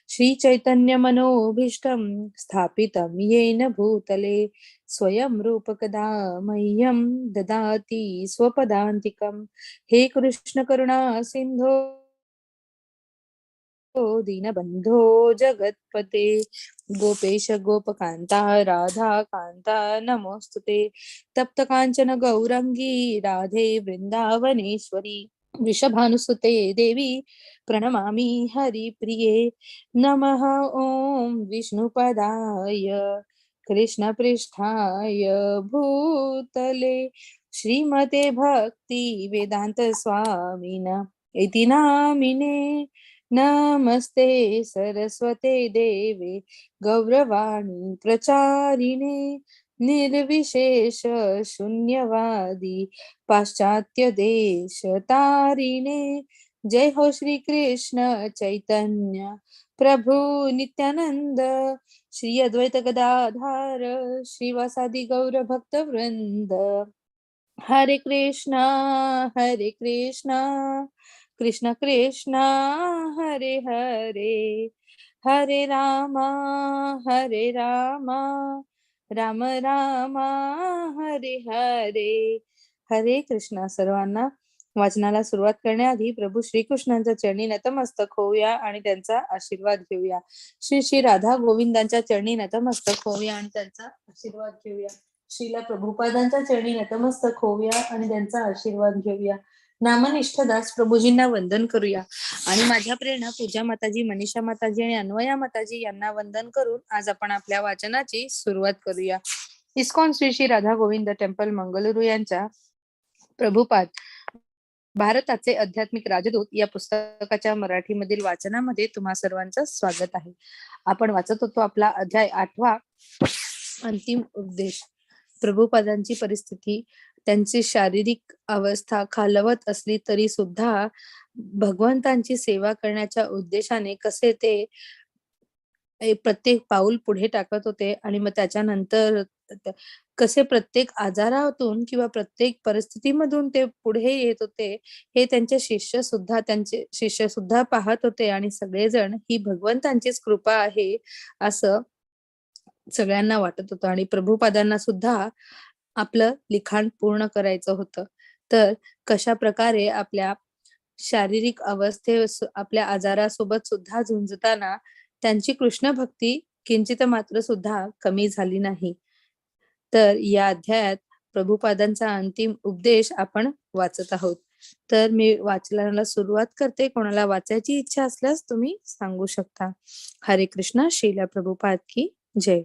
श्री चैतन्य मनोभीष्टं स्थापितं येन भूतले स्वयं रूपकदा मह्यं ददाति स्वपदान्तिकं। हे कृष्ण करुणा सिंधो दीनबंधो जगत्पते गोपेश गोपकांता राधा कांता नमोस्तुते। तप्त कांचन गौरंगी राधे वृंदावनेश्वरी वृषभानुसुते देवी प्रणमामि हरिप्रिये। नमः ॐ विष्णुपदाय कृष्णपृष्ठाय भूतले श्रीमते भक्ति वेदांत स्वामिन इति नामिने। नमस्ते सरस्वते देवे गौरवाणी प्रचारिणे निर्विशेष शून्यवादी पाश्चात्य देश तारिणे। जय हो श्री कृष्ण चैतन्य प्रभु नित्यानंद श्री अद्वैत गदाधार श्रीवासादि गौर भक्त वृंद। हरे कृष्णा कृष्ण कृष्णा हरे हरे हरे रामा राम राम हरे हरे हरे कृष्णा। सर्वांना वाचनाला सुरुवात करण्याआधी प्रभू श्रीकृष्णांच्या चरणी नतमस्तक होऊया आणि त्यांचा आशीर्वाद घेऊया। श्री श्री राधा गोविंदांच्या चरणी नतमस्तक होऊया आणि त्यांचा आशीर्वाद घेऊया। श्रीला प्रभुपादांच्या चरणी नतमस्तक होऊया आणि त्यांचा आशीर्वाद घेऊया। नामनिष्ठ दास प्रभूजींना वंदन करूया आणि माझ्या प्रेरणा पूजा माताजी, मनीषा माताजी आणि अन्वया माताजी यांना वंदन करून आज आपण आपल्या वाचनाची सुरुवात करूया। इस्कॉन श्री श्री राधा गोविंद टेम्पल मंगळुरू यांच्या प्रभुपाद भारताचे आध्यात्मिक राजदूत या पुस्तकाच्या मराठीमधील वाचनामध्ये तुम्हा सर्वांचं स्वागत आहे। आपण वाचत होतो आपला अध्याय 8वा अंतिम उपदेश। प्रभुपादांची परिस्थिती, त्यांची शारीरिक अवस्था खालवत असली तरी सुद्धा भगवंतांची सेवा करण्याच्या उद्देशाने कसे ते प्रत्येक पाऊल पुढे टाकत होते आणि मग त्याच्यानंतर कसे प्रत्येक आजारातून किंवा प्रत्येक परिस्थितीमधून ते पुढे येत होते हे त्यांचे शिष्य सुद्धा पाहत होते आणि सगळेजण ही भगवंतांचीच कृपा आहे असं सगळ्यांना वाटत होतं। आणि प्रभुपादांना सुद्धा आपलं लिखाण पूर्ण करायचं होतं। तर कशा प्रकारे आपल्या शारीरिक आपल्या आजारासोबत सुद्धा झुंजताना त्यांची कृष्ण भक्ती किंचित मात्र सुद्धा कमी झाली नाही। तर या अध्यायात प्रभुपादांचा अंतिम उपदेश आपण वाचत आहोत। तर मी वाचनाला सुरुवात करते। कोणाला वाचायची इच्छा असल्यास तुम्ही सांगू शकता। हरे कृष्ण। श्रीला प्रभुपाद की जय।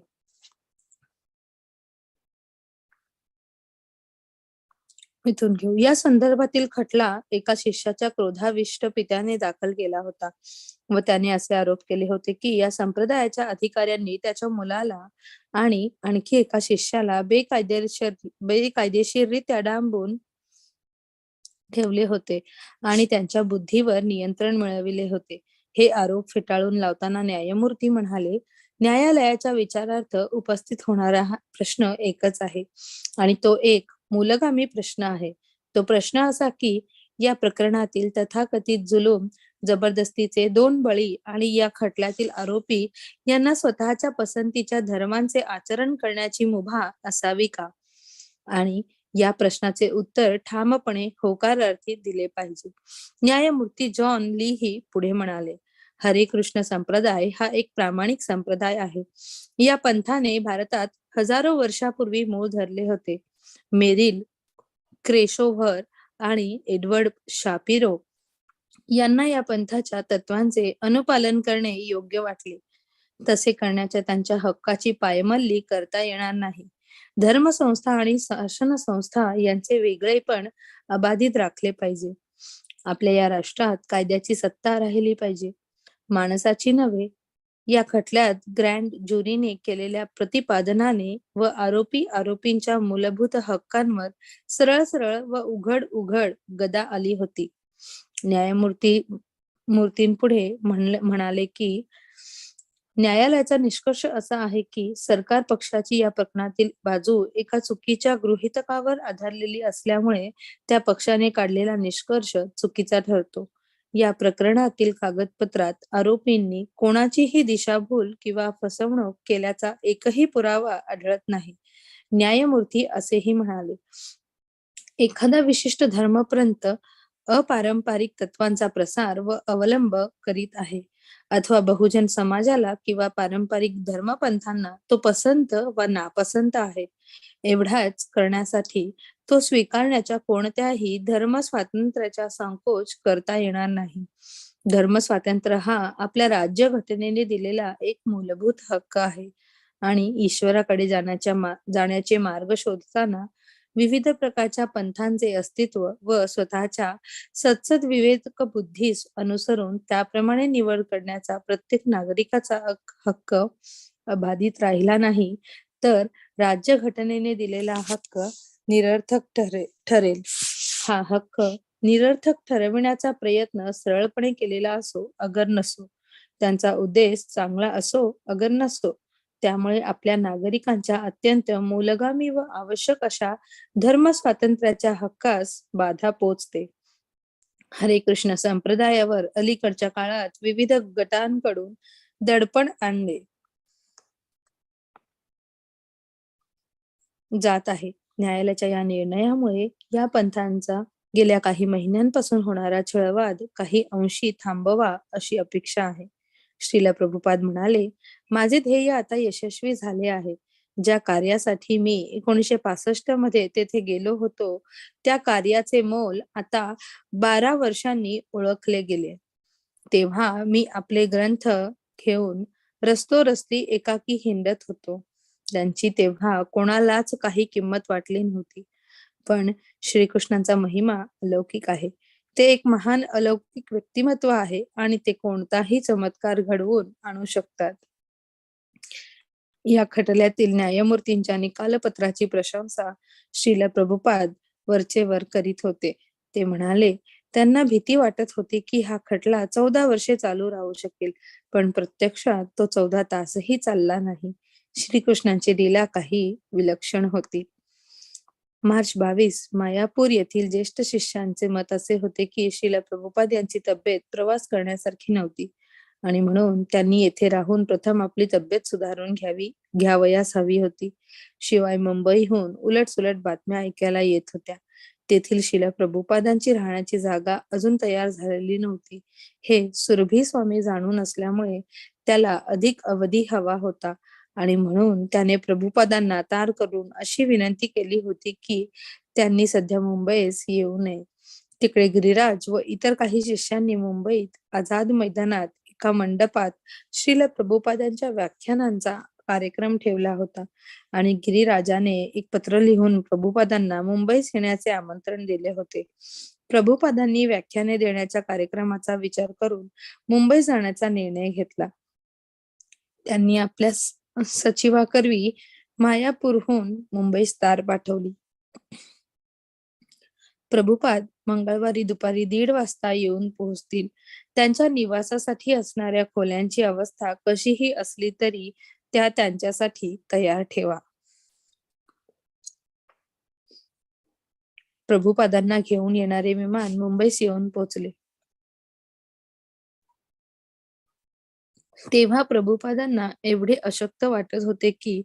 इथून घेऊ। या संदर्भातील खटला एका शिष्याच्या क्रोधाविष्ट पित्याने दाखल केला होता व त्याने असे आरोप केले होते की या संप्रदायाच्या अधिकाऱ्यांनी त्याच्या मुलाला आणि आणखी एका शिष्याला बेकायदेशीररित्या डांबून ठेवले होते आणि त्यांच्या बुद्धीवर नियंत्रण मिळविले होते। हे आरोप फेटाळून लावताना न्यायमूर्ती म्हणाले, न्यायालयाच्या विचारार्थ उपस्थित होणारा प्रश्न एकच आहे आणि तो एक मूलगामी प्रश्न आहे। तो प्रश्न असा की या प्रकरणातील तथाकथित जुलूम जबरदस्तीचे 2 बळी आणि या खटल्यातील आरोपी यांना स्वतःच्या पसंतीच्या धर्मांचे आचरण करण्याची मुभा असावी का? आणि या प्रश्नाचे उत्तर ठामपणे होकारार्थी दिले पाहिजे। न्यायमूर्ती जॉन ली ही पुढे म्हणाले, हरे कृष्ण संप्रदाय हा एक प्रामाणिक संप्रदाय आहे। या पंथाने भारतात हजारो वर्षापूर्वी मूळ धरले होते। मेरिल, क्रेशोव्हर आणि एडवर्ड शापिरो यांना या पंथाच्या तत्वांचे अनुपालन करणे योग्य वाटले। तसे करण्याच्या त्यांच्या हक्काची पायमल्ली करता येणार नाही। धर्मसंस्था आणि शासन संस्था यांचे वेगळेपण अबाधित राखले पाहिजे। आपल्या या राष्ट्रात कायद्याची सत्ता राहिली पाहिजे, माणसाची नव्हे। या खटल्यात ग्रँड ज्युरीने केलेल्या प्रतिपादनाने व आरोपींच्या मूलभूत हक्कांवर सरळ व उघड गदा आली होती। मूर्तींपुढे म्हणाले की न्यायालयाचा निष्कर्ष असा आहे की सरकार पक्षाची या प्रकरणातील बाजू एका चुकीच्या गृहीतकावर आधारलेली असल्यामुळे त्या पक्षाने काढलेला निष्कर्ष चुकीचा ठरतो। या प्रकरणातील कागदपत्रात आरोपींनी कोणाचीही दिशाभूल किंवा फसवणूक केल्याचा एकही पुरावा आढळत नाही. न्यायमूर्ती असेही म्हणाले, एखादा विशिष्ट धर्मपंथ अपारंपरिक तत्वांचा प्रसार व अवलंब करीत आहे अथवा बहुजन समाजाला किंवा पारंपरिक धर्मपंथांना तो पसंत व नापसंत आहे, एवढाच करण्यासाठी तो स्वीकारण्याच्या कोणत्याही धर्म स्वातंत्र्याचा संकोच करता येणार नाही. धर्म स्वातंत्र्य हा आपल्या राज्यघटनेने दिलेला एक मूलभूत हक्क आहे आणि ईश्वराकडे जाण्याचे मार्ग शोधताना विविध प्रकारच्या पंथांचे अस्तित्व व स्वतःच्या सद्सद विवेक बुद्धीस अनुसरून त्याप्रमाणे निवड करण्याचा प्रत्येक नागरिकाचा हक्क अबाधित राहिला नाही तर राज्यघटनेने दिलेला हक्क निरर्थक ठरेल. हा हक्क निरर्थक ठरविण्याचा प्रयत्न सरळपणे केलेला असो अगर नसो, त्यांचा उद्देश चांगला असो अगर नसो, त्यामुळे आपल्या नागरिकांच्या अत्यंत मूलगामी व आवश्यक अशा धर्म स्वातंत्र्याच्या हक्कास बाधा पोचते. हरे कृष्ण संप्रदायावर अलीकडच्या काळात विविध गटांकडून दडपण आणले जात आहे. न्यायालयाच्या या निर्णयामुळे या पंथांचा गेल्या काही महिन्यांपासून होणारा छळवाद काही अंशी थांबवा अशी अपेक्षा आहे. श्रील प्रभुपाद म्हणाले, माझे ध्येय आता यशस्वी झाले आहे. ज्या कार्यासाठी मी 1965 मध्ये तेथे गेलो होतो, त्या कार्याचे मोल आता 12 वर्षांनी ओळखले गेले. तेव्हा मी आपले ग्रंथ घेऊन रस्तोरस्ती एकाकी हिंडत होतो. त्यांची तेव्हा कोणालाच काही किंमत वाटली नव्हती. पण श्रीकृष्णांचा महिमा अलौकिक आहे. ते एक महान अलौकिक व्यक्तिमत्व आहे आणि ते कोणताही चमत्कार घडवून आणू शकतात. या खटल्यातील न्यायमूर्तींच्या निकालपत्राची प्रशंसा श्रील प्रभुपाद वरचेवर करीत होते. ते म्हणाले, त्यांना भीती वाटत होती की हा खटला 14 वर्षे चालू राहू शकेल, पण प्रत्यक्षात तो 14 तासही चालला नाही. श्रीकृष्णांची लीला काही विलक्षण होती. मार्च 22 मायापूर येथील ज्येष्ठ शिष्यांचे मत असे होते की श्रील प्रभुपाद यांची तब्येत प्रवास करण्यासारखी नव्हती आणि म्हणून त्यांनी येथे राहून प्रथम आपली तब्येत सुधारून घ्यावयास हवी होती. शिवाय मुंबईहून उलटसुलट बातम्या ऐकायला येत होत्या. तेथील श्रील प्रभुपादांची राहण्याची जागा अजून तयार झालेली नव्हती. हे सुरभी स्वामी जाणून असल्यामुळे त्याला अधिक अवधी हवा होता आणि म्हणून त्याने प्रभुपादांना तार करून अशी विनंती केली होती की त्यांनी सध्या मुंबईस येऊ नये. तिकडे गिरिराज व इतर काही शिष्यांनी मुंबईत आझाद मैदानात एका मंडपात श्रील प्रभुपादांच्या व्याख्यानांचा कार्यक्रम ठेवला होता आणि गिरिराजाने एक पत्र लिहून प्रभुपादांना मुंबईस येण्याचे आमंत्रण दिले होते. प्रभुपादांनी व्याख्याने देण्याच्या कार्यक्रमाचा विचार करून मुंबई जाण्याचा निर्णय घेतला. त्यांनी आपल्या सचिवाकरवी मायापूरहून मुंबईस तार पाठवली. प्रभुपाद मंगळवारी दुपारी 1:30 वाजता येऊन पोहोचतील. त्यांच्या निवासासाठी असणाऱ्या खोल्यांची अवस्था कशीही असली तरी त्या त्यांच्यासाठी तयार ठेवा. प्रभुपादांना घेऊन येणारे विमान मुंबईस येऊन पोहोचले. तेव्हा प्रभुपादांना एवढे अशक्त वाटत होते की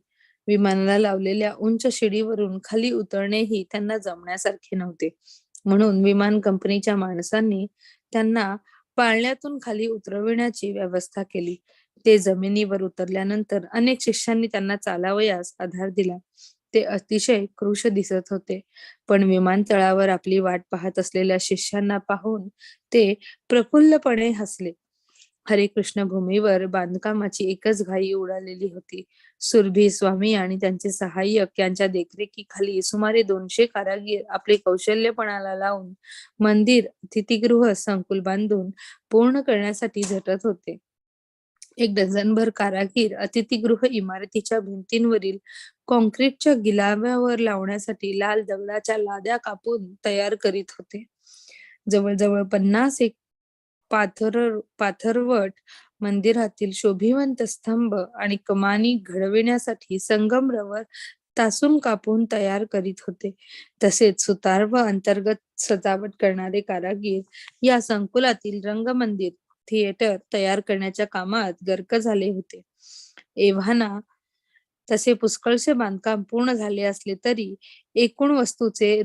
विमानाला लावलेल्या उंच शिडीवरून खाली उतरणेही त्यांना जमण्यासारखे नव्हते. म्हणून विमान कंपनीच्या माणसांनी त्यांना पाळण्यातून खाली उतरविण्याची व्यवस्था केली. ते जमिनीवर उतरल्यानंतर अनेक शिष्यांनी त्यांना चालावयास आधार दिला. ते अतिशय कृश दिसत होते, पण विमानतळावर आपली वाट पाहत असलेल्या शिष्यांना पाहून ते प्रफुल्लपणे हसले. हरे कृष्ण भूमीवर बांधकामाची एकच घाई उडालेली होती. सुरभी स्वामी आणि त्यांचे सहाय्यक यांच्या देखरेखीखाली सुमारे 200 कारागीर आपले कौशल्य पणाला लावून मंदिर, अतिथीगृह, संकुल बांधून पूर्ण करण्यासाठी झटत होते. 1 डझनभर कारागीर अतिथीगृह इमारतीच्या भिंतींवरील कॉन्क्रीटच्या गिलाव्यावर लावण्यासाठी लाल दगडाच्या लाद्या कापून तयार करीत होते. जवळजवळ 50 एक पाथरवट मंदिरातील शोभिवंत स्तंभ आणि कमानी घडविण्यासाठी संगमरवर तासून कापून तयार करीत होते. तसेच सुतार व अंतर्गत सजावट करणारे कारागीर या संकुलातील रंगमंदिर, थिएटर तयार करण्याच्या कामात गर्क झाले होते. एव्हाना तसे पुष्कळसे बांधकाम पूर्ण झाले असले तरी एकूण वास्तूचे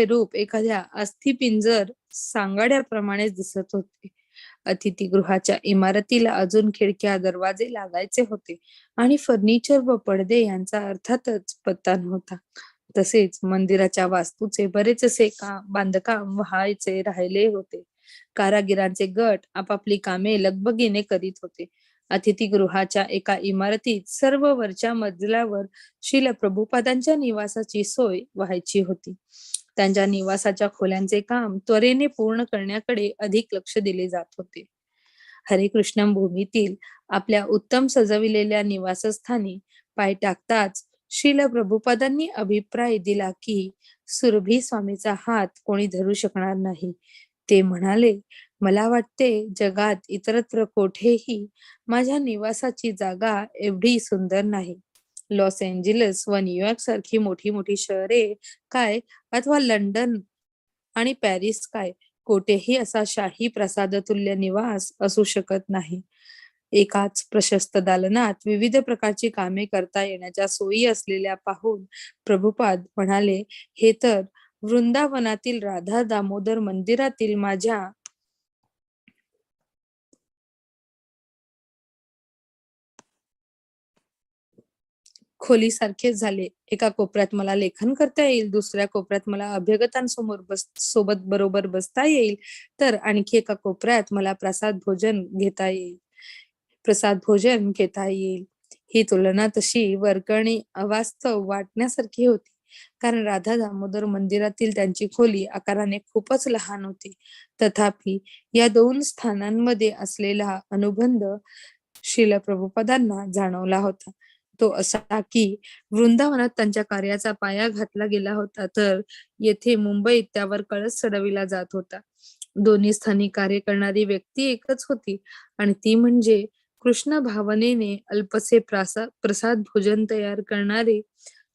रूप एखाद्या अस्थिपिंजर सांगाड्याप्रमाणेच दिसत होते. अतिथीगृहाच्या इमारतीला अजून खिडक्या, दरवाजे लागायचे होते आणि फर्निचर व पडदे यांचा अर्थातच पत्ता नव्हता. तसेच मंदिराच्या वास्तूचे बरेचसे बांधकाम व्हायचे राहिले होते. कारागिरांचे गट आपापली कामे लगबगीने करीत होते. अतिथीगृहाच्या एका इमारतीत सर्व वरच्या मजल्यावर श्रील प्रभुपादांच्या निवासाची सोय व्हायची होती. त्यांच्या निवासाच्या खोल्यांचे काम त्वरेने पूर्ण करण्याकडे अधिक लक्ष दिले जात होते. हरिकृष्ण भूमीतील आपल्या उत्तम सजविलेल्या निवासस्थानी पाय टाकताच श्रील प्रभुपादांनी अभिप्राय दिला की सुरभी स्वामीचा हात कोणी धरू शकणार नाही. ते म्हणाले, मला वाटते जगात इतरत्र कोठेही माझ्या निवासाची जागा एवढी सुंदर नाही. लॉस एंजिलस व न्यूयॉर्क सारखी मोठी मोठी शहरे काय, अथवा लंडन आणि पॅरिस काय, कोठेही असा शाही प्रसादतुल्य निवास असू शकत नाही. एकाच प्रशस्त दालनात विविध प्रकारची कामे करता येण्याच्या सोयी असलेल्या पाहून प्रभुपाद म्हणाले, हे तर वृंदावनातील राधा दामोदर मंदिरातील माझ्या खोलीसारखेच झाले. एका कोपऱ्यात मला लेखन करता येईल, दुसऱ्या कोपऱ्यात मला अभ्यागतांसमोर सोबत बरोबर बसता येईल, तर आणखी एका कोपऱ्यात मला प्रसाद भोजन घेता येईल. ही तुलना तशी वरकरणी अवास्तव वाटण्यासारखी होती, कारण राधा दामोदर मंदिरातील त्यांची खोली आकाराने खूपच लहान होती. तथापि या दोन स्थानांमध्ये असलेला अनुबंध श्रील प्रभुपादांना जाणवला होता. तो असा की वृंदावनात त्यांच्या कार्याचा पाया घातला गेला होता, तर येथे मुंबईत त्यावर कळस चढविला जात होता. दोन्ही स्थानी कार्य करणारी व्यक्ती एकच होती, आणि ती म्हणजे कृष्ण भावनेने अल्पसे प्रसाद भोजन तयार करणारे,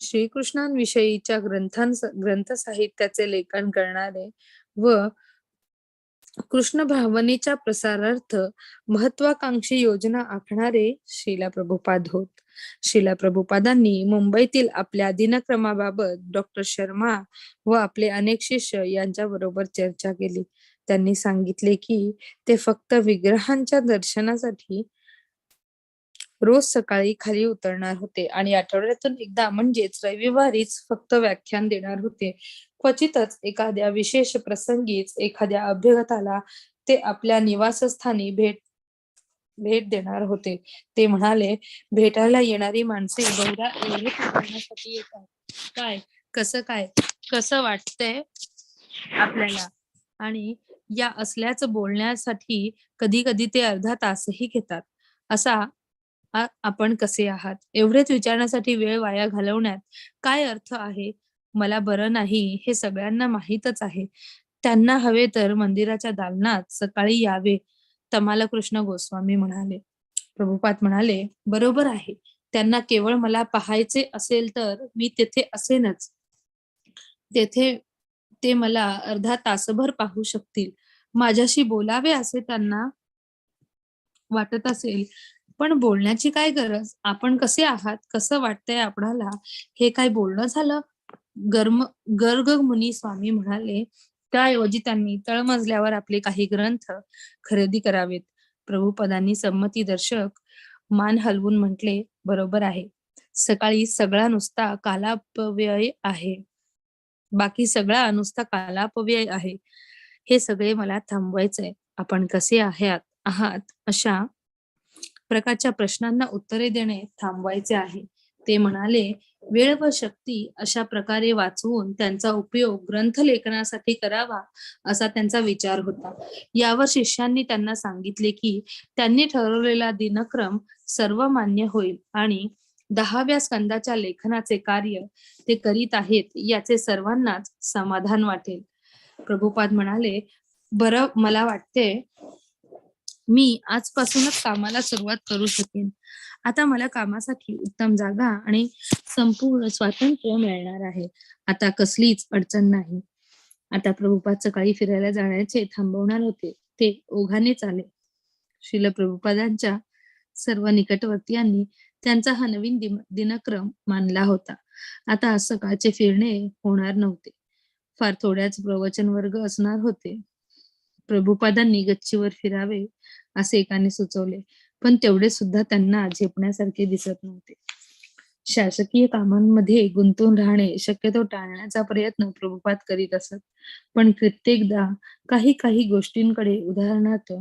श्रीकृष्णांविषयीच्या ग्रंथ साहित्याचे लेखन करणारे व कृष्ण भावनेच्या प्रसारार्थ महत्वाकांक्षी योजना आखणारे श्रीला प्रभुपाद होत. श्रीला प्रभुपादांनी मुंबईतील आपल्या दिनक्रमाबाबत डॉक्टर शर्मा व आपले अनेक शिष्य यांच्या बरोबर चर्चा केली. त्यांनी सांगितले की ते फक्त विग्रहांच्या दर्शनासाठी रोज सकाळी खाली उतरणार होते आणि आठवड्यातून एकदा म्हणजेच रविवारीच फक्त व्याख्यान देणार होते. क्वचितच एखाद्या विशेष प्रसंगीच एखाद्या अभ्यागताला ते आपल्या निवासस्थानी भेट देणार होते. ते म्हणाले, भेटायला येणारी माणसे बहुधा एवढे करण्यासाठी येतात काय, कसं वाटतंय आपल्याला, आणि या असल्याच बोलण्यासाठी कधी कधी ते अर्धा तासही घेतात. असा आपण कसे आहात एवढेच विचारण्यासाठी वेळ वाया घालवण्यात काय अर्थ आहे? मला बरं नाही हे सगळ्यांना माहीतच आहे. त्यांना हवे तर मंदिराच्या दालनात सकाळी यावे, तमाल कृष्ण गोस्वामी म्हणाले. प्रभुपाद म्हणाले, बरोबर आहे. त्यांना केवळ मला पाहायचे असेल तर मी तेथे असेनच. तेथे ते मला अर्धा तासभर पाहू शकतील. माझ्याशी बोलावे असे त्यांना वाटत असेल, पण बोलण्याची काय गरज? आपण कसे आहात, कसं वाटतंय आपणाला, हे काय बोलणं झालं? गर्ग मुनी स्वामी म्हणाले, त्याऐवजी त्यांनी तळमजल्यावर आपले काही ग्रंथ खरेदी करावेत. प्रभुपदांनी संमतीदर्शक मान हलवून म्हटले, बरोबर आहे. सकाळी सगळा नुसता कालापव्यय आहे. बाकी सगळा नुसता कालापव्यय आहे. हे सगळे मला थांबवायचंय. आपण कसे आहात अशा प्रकारच्या प्रश्नांना उत्तरे देणे थांबवायचे आहे. ते म्हणाले, वेळ व शक्ती अशा प्रकारे वाचवून त्यांचा उपयोग ग्रंथलेखनासाठी करावा असा त्यांचा विचार होता. यावर शिष्यांनी त्यांना सांगितले की त्यांनी ठरवलेला दिनक्रम सर्वमान्य होईल आणि 10व्या स्कंदाच्या लेखनाचे कार्य ते करीत आहेत याचे सर्वांनाच समाधान वाटेल. प्रभुपाद म्हणाले, बरं, मला वाटते मी आजपासूनच कामाला सुरुवात करू शकेन. आता मला कामासाठी उत्तम जागा आणि संपूर्ण स्वातंत्र्य मिळणार आहे. आता कसलीच अडचण नाही. आता प्रभुपाद सकाळी फिरायला जाण्याचे थांबवणार होते. ते ओघानेच आले. श्रील प्रभुपादांच्या सर्व निकटवर्तीयांनी त्यांचा हा नवीन दिनक्रम मानला होता. आता आज सकाळचे फिरणे होणार नव्हते. फार थोड्याच प्रवचन वर्ग असणार होते. प्रभुपादांनी गच्चीवर फिरावे असे एकाने सुचवले, पण तेवढे सुद्धा त्यांना झेपण्यासारखे दिसत नव्हते. शासकीय कामांमध्ये गुंतून राहणे शक्यतो टाळण्याचा प्रयत्न प्रभुपाद करीत असत. पण कित्येकदा काही काही गोष्टींकडे, उदाहरणार्थ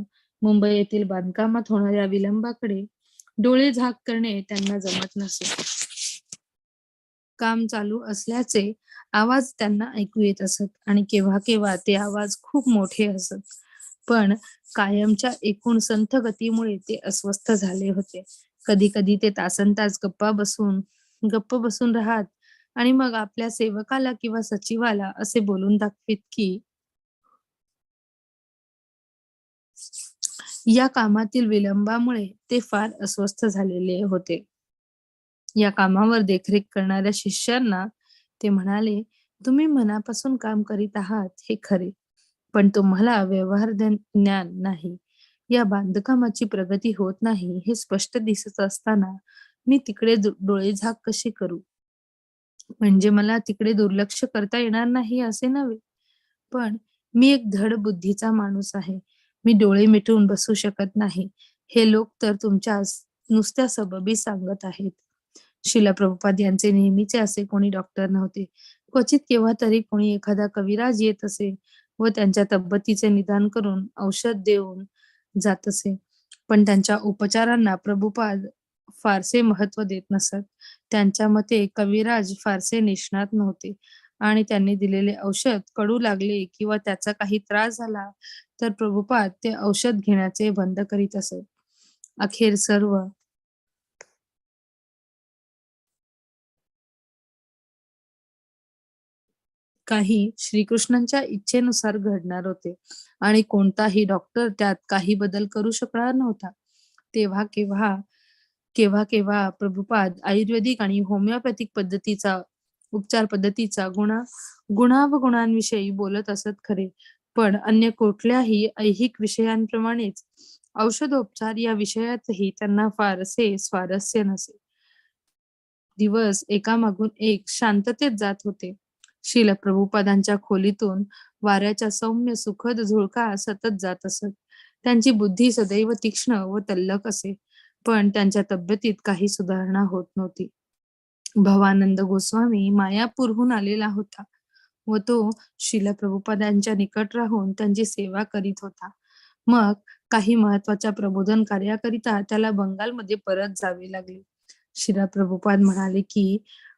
मुंबई येथील बांधकामात होणाऱ्या विलंबाकडे डोळे झाक करणे त्यांना जमत नसे. काम चालू असल्याचे आवाज त्यांना ऐकू येत असत आणि केव्हा केव्हा ते आवाज खूप मोठे असत. पण कायमच्या एकूण संथ गतीमुळे ते अस्वस्थ झाले होते. कधी कधी ते तासनतास गप्प बसून राहत आणि मग आपल्या सेवकाला किंवा सचिवाला असे बोलून दाखवीत की या कामातील विलंबामुळे ते फार अस्वस्थ झालेले होते. या कामावर देखरेख करणाऱ्या शिष्यांना ते म्हणाले, तुम्ही मनापासून काम करीत आहात हे खरे, पण तुम्हाला व्यवहार ज्ञान नाही. या बांधकामाची प्रगती होत नाही हे स्पष्ट दिसत असताना मी तिकडे डोळेझाक कशी करू? म्हणजे मला तिकडे दुर्लक्ष करता येणार नाही असे नव्हे, पण मी एक धड बुद्धीचा माणूस आहे. मी डोळे मिटून बसू शकत नाही. हे लोक तर तुमच्या नुसत्या सबबी सांगत आहेत. शिला प्रभुपाद यांचे नेहमीचे असे कोणी डॉक्टर नव्हते. क्वचित केव्हा तरी कोणी एखादा कविराज येत असे व त्यांच्या तब्येतीचे निदान करून औषध देऊन जात असे. पण त्यांच्या उपचारांना प्रभुपाद फारसे महत्व देत नसत. त्यांच्या मते कविराज फारसे निष्णात नव्हते आणि त्यांनी दिलेले औषध कडू लागले किंवा त्याचा काही त्रास झाला तर प्रभुपाद ते औषध घेण्याचे बंद करीत असत. अखेर सर्व काही श्रीकृष्णांच्या इच्छेनुसार घडणार होते आणि कोणताही डॉक्टर त्यात काही बदल करू शकणार नव्हता. तेव्हा केव्हा केव्हा केव्हा प्रभुपाद आयुर्वेदिक आणि होमिओपॅथिक उपचार पद्धतीचा गुणावगुणांविषयी बोलत असत खरे, पण अन्य कुठल्याही ऐहिक विषयांप्रमाणेच औषधोपचार या विषयातही त्यांना फारसे स्वारस्य नसे. दिवस एकामागून एक शांततेत जात होते. श्रील प्रभुपादांच्या खोलीतून वाऱ्याच्या सौम्य सुखद झुळका सतत जात असत. त्यांची बुद्धी सदैव तीक्ष्ण व तल्लख असे, पण त्यांच्या तब्येतीत काही सुधारणा होत नव्हती. भवानंद गोस्वामी मायापूरहून आलेला होता व तो श्रील प्रभुपादांच्या निकट राहून त्यांची सेवा करीत होता. मग काही महत्वाच्या प्रबोधन कार्याकरिता त्याला बंगालमध्ये परत जावे लागले. श्रील प्रभुपाद म्हणाले की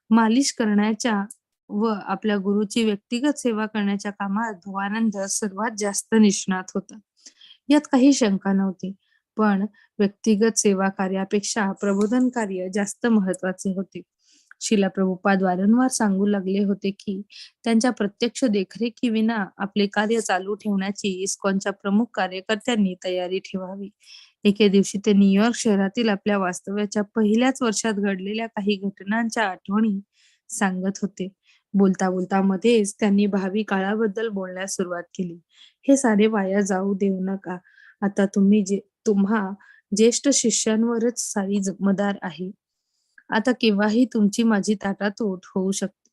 मालिश करण्याच्या व आपल्या गुरुची व्यक्तिगत सेवा करण्याच्या कामात भवानंद सर्वात जास्त निष्णात होता. यात काही शंका नव्हती. पण व्यक्तिगत सेवा कार्यापेक्षा प्रबोधन कार्य जास्त महत्वाचे होते. शिला प्रभुपाद वारंवार सांगू लागले होते की त्यांच्या प्रत्यक्ष देखरेखीविना आपले कार्य चालू ठेवण्याची इस्कॉनच्या प्रमुख कार्यकर्त्यांनी तयारी ठेवावी. एके दिवशी ते न्यूयॉर्क शहरातील आपल्या वास्तव्याच्या पहिल्याच वर्षात घडलेल्या काही घटनांच्या आठवणी सांगत होते. बोलता बोलता मध्येच त्यांनी भावी काळाबद्दल बोलण्यास सुरुवात केली. हे सारे वाया जाऊ देऊ नका. आता तुम्हा ज्येष्ठ शिष्यांवरच सारी मदार आहे. आता केव्हाही तुमची माझी ताटातूट होऊ शकते.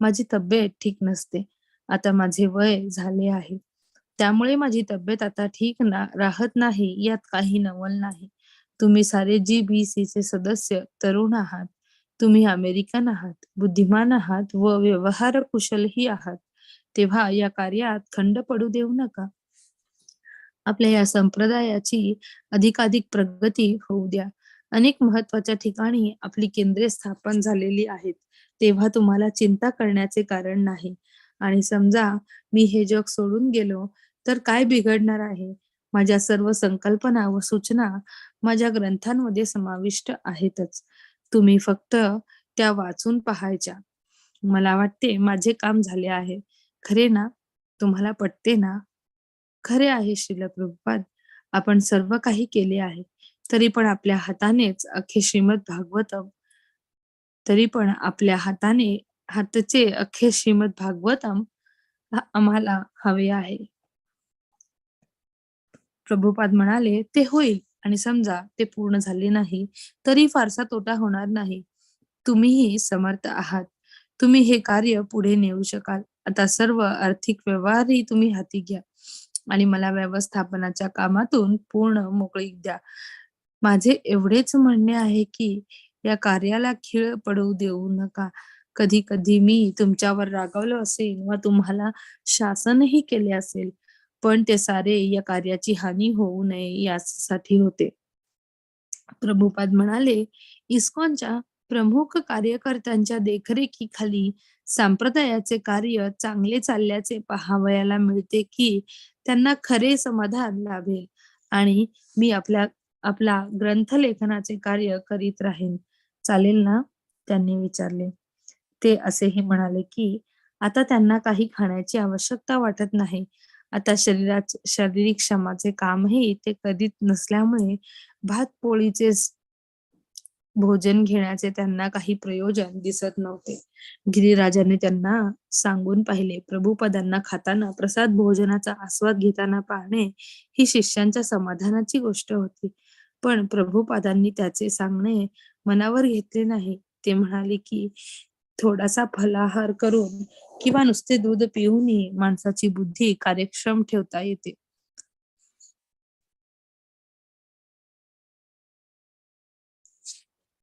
माझी तब्येत ठीक नसते. आता माझे वय झाले आहे. त्यामुळे माझी तब्येत आता ठीक राहत नाही यात काही नवल नाही. तुम्ही सारे GBC चे सदस्य तरुण आहात. तुम्ही अमेरिकन आहात, बुद्धिमान आहात व व्यवहार कुशलही आहात. तेव्हा या कार्यात खंड पडू देऊ नका. आपल्या या संप्रदायाची अधिकाधिक प्रगती होऊ द्या. अनेक महत्वाच्या ठिकाणी आपली केंद्रे स्थापन झालेली आहेत. तेव्हा तुम्हाला चिंता करण्याचे कारण नाही. आणि समजा मी हे जग सोडून गेलो तर काय बिघडणार आहे? माझ्या सर्व संकल्पना व सूचना माझ्या ग्रंथांमध्ये समाविष्ट आहेतच. तुम्ही फक्त त्या वाचून पाहायच्या. मला वाटते माझे काम झाले आहे. खरे ना? तुम्हाला पटते ना? खरे आहे श्रील प्रभुपाद. आपण सर्व काही केले आहे, तरी पण आपल्या हातानेच अख्खे श्रीमद भागवतम तरी पण आपल्या हातचे अख्खे श्रीमद भागवतम आम्हाला हवे आहे. प्रभुपाद म्हणाले, ते होईल आणि समजा ते पूर्ण झाले नाही, तरी फारसा तोटा होणार नाही. तुम्हीही समर्थ आहात. तुम्ही हे कार्य पुढे नेऊ शकाल. आता सर्व आर्थिक व्यवहारही तुम्ही हाती घ्या आणि मला व्यवस्थापनाच्या कामातून पूर्ण मोकळीक द्या. माझे एवढेच म्हणणे आहे की या कार्याला खीळ पडू देऊ नका. कधी-कधी मी तुमच्यावर रागावलो असेन व तुम्हाला शासनही केले असेल, पण ते सारे या कार्याची हानी होऊ नये यासाठी होते. प्रभुपाद म्हणाले, इस्कॉनच्या प्रमुख कार्यकर्त्यांच्या देखरेखीखाली संप्रदायाचे कार्य चांगले चालल्याचे पाहावयाला मिळते की त्यांना खरे समाधान लाभेल आणि मी आपला ग्रंथलेखनाचे कार्य करीत राहीन. चालेल ना? त्यांनी विचारले. ते असेही म्हणाले की आता त्यांना काही खाण्याची आवश्यकता वाटत नाही. आता शारीरिक श्रमाचे कामही ते करीत नसल्यामुळे भात पोळीचे भोजन घेण्याचे त्यांना काही प्रयोजन दिसत नव्हते. गिरिराजाने त्यांना सांगून पाहिले. प्रभुपदांना खाताना प्रसाद भोजनाचा आस्वाद घेताना पाहणे ही शिष्यांच्या समाधानाची गोष्ट होती. पण प्रभुपादांनी त्याचे सांगणे मनावर घेतले नाही. ते म्हणाले की थोडासा फलाहार करून किंवा नुसते दूध पिऊनही माणसाची बुद्धी कार्यक्षम ठेवता येते.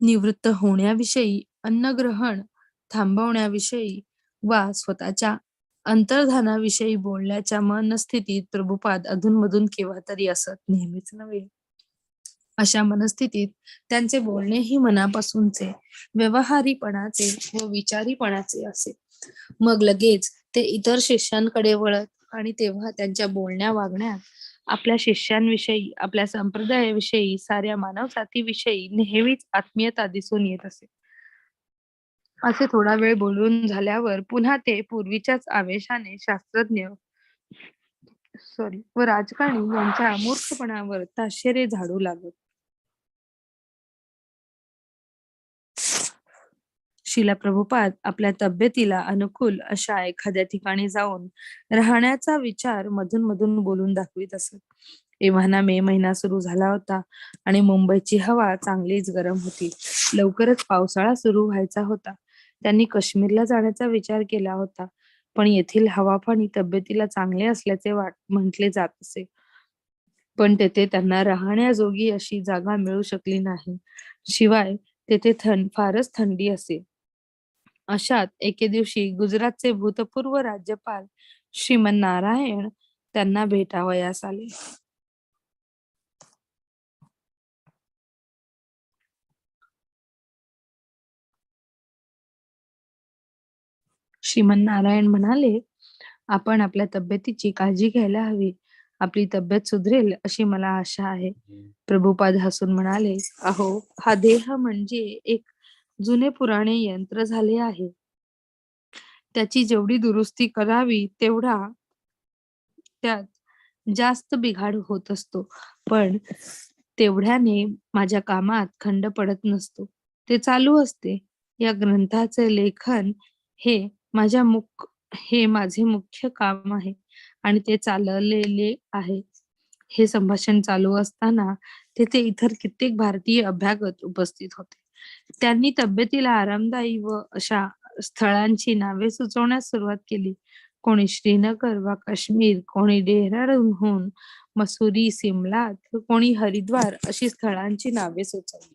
निवृत्त होण्याविषयी, अन्नग्रहण थांबवण्याविषयी वा स्वतःच्या अंतर्धानाविषयी बोलण्याच्या मनस्थितीत प्रभुपाद अधूनमधून केव्हा तरी असत, नेहमीच नव्हे. अशा मनस्थितीत त्यांचे बोलणेही मनापासूनचे, व्यवहारीपणाचे व विचारीपणाचे असे. मग लगेच ते इतर शिष्यांकडे वळत आणि तेव्हा त्यांच्या बोलण्या वागण्यात आपल्या शिष्यांविषयी, आपल्या संप्रदायाविषयी, साऱ्या मानवजातीविषयी नेहमीच आत्मीयता दिसून येत असे. असे थोडा वेळ बोलून झाल्यावर पुन्हा ते पूर्वीच्याच आवेशाने शास्त्रज्ञ व राजकारणी यांच्या मूर्खपणावर ताशेरे झाडू लागत. शिला प्रभुपाद आपल्या तब्येतीला अनुकूल अशा एखाद्या ठिकाणी जाऊन राहण्याचा विचार मधून मधून बोलून दाखवित असत. एव्हाना मे महिना सुरू झाला होता आणि मुंबईची हवा चांगलीच गरम होती. लवकरच पावसाळा सुरू व्हायचा होता. त्यांनी काश्मीरला जाण्याचा विचार केला होता, पण येथील हवापाणी तब्येतीला चांगले असल्याचे म्हटले जात असे. पण तेथे त्यांना राहण्याजोगी अशी जागा मिळू शकली नाही. शिवाय तेथे फारच थंडी असे. अशात एके दिवशी गुजरातचे भूतपूर्व राज्यपाल श्रीमन त्यांना भेटावयास आले. श्रीमन म्हणाले, आपण आपल्या तब्येतीची काळजी घ्यायला हवी. आपली तब्येत सुधरेल अशी मला आशा आहे. प्रभुपाद हसून म्हणाले, अहो, हा देह म्हणजे एक जुने पुराणे यंत्र झाले आहे. त्याची जेवढी दुरुस्ती करावी तेवढा त्यात जास्त बिघाड होत असतो, पण तेवढ्याने माझ्या कामात खंड पडत नसतो. ते चालू असते. या ग्रंथाचे लेखन हे हे माझे मुख्य काम आहे आणि ते चाललेले आहे. हे संभाषण चालू असताना तेथे इतर कित्येक भारतीय अभ्यागत उपस्थित होते. त्यांनी तब्येतीला आरामदायी व अशा स्थळांची नावे सुचवण्यास सुरुवात केली. कोणी श्रीनगर वा काश्मीर, कोणी डेहराडूनहून मसुरी, सिमला, तर कोणी हरिद्वार अशी स्थळांची नावे सुचवली.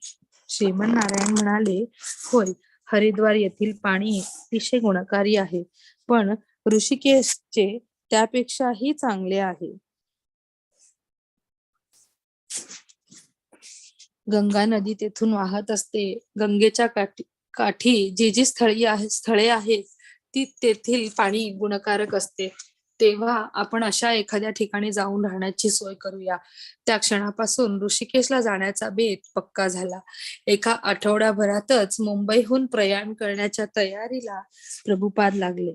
श्रीमन म्हणाले, होय, हरिद्वार येथील पाणी अतिशय गुणकारी आहे, पण ऋषिकेशचे त्यापेक्षाही चांगले आहे. गंगा नदी तेथून वाहत असते. गंगेच्या काठी जी जी स्थळे आहेत ती तेथील पाणी गुणकारक असते. तेव्हा आपण अशा एखाद्या ठिकाणी जाऊन राहण्याची सोय करूया. त्या क्षणापासून ऋषिकेशला जाण्याचा बेत पक्का झाला. एका आठवड्याभरातच मुंबईहून प्रयाण करण्याच्या तयारीला प्रभुपाद लागले.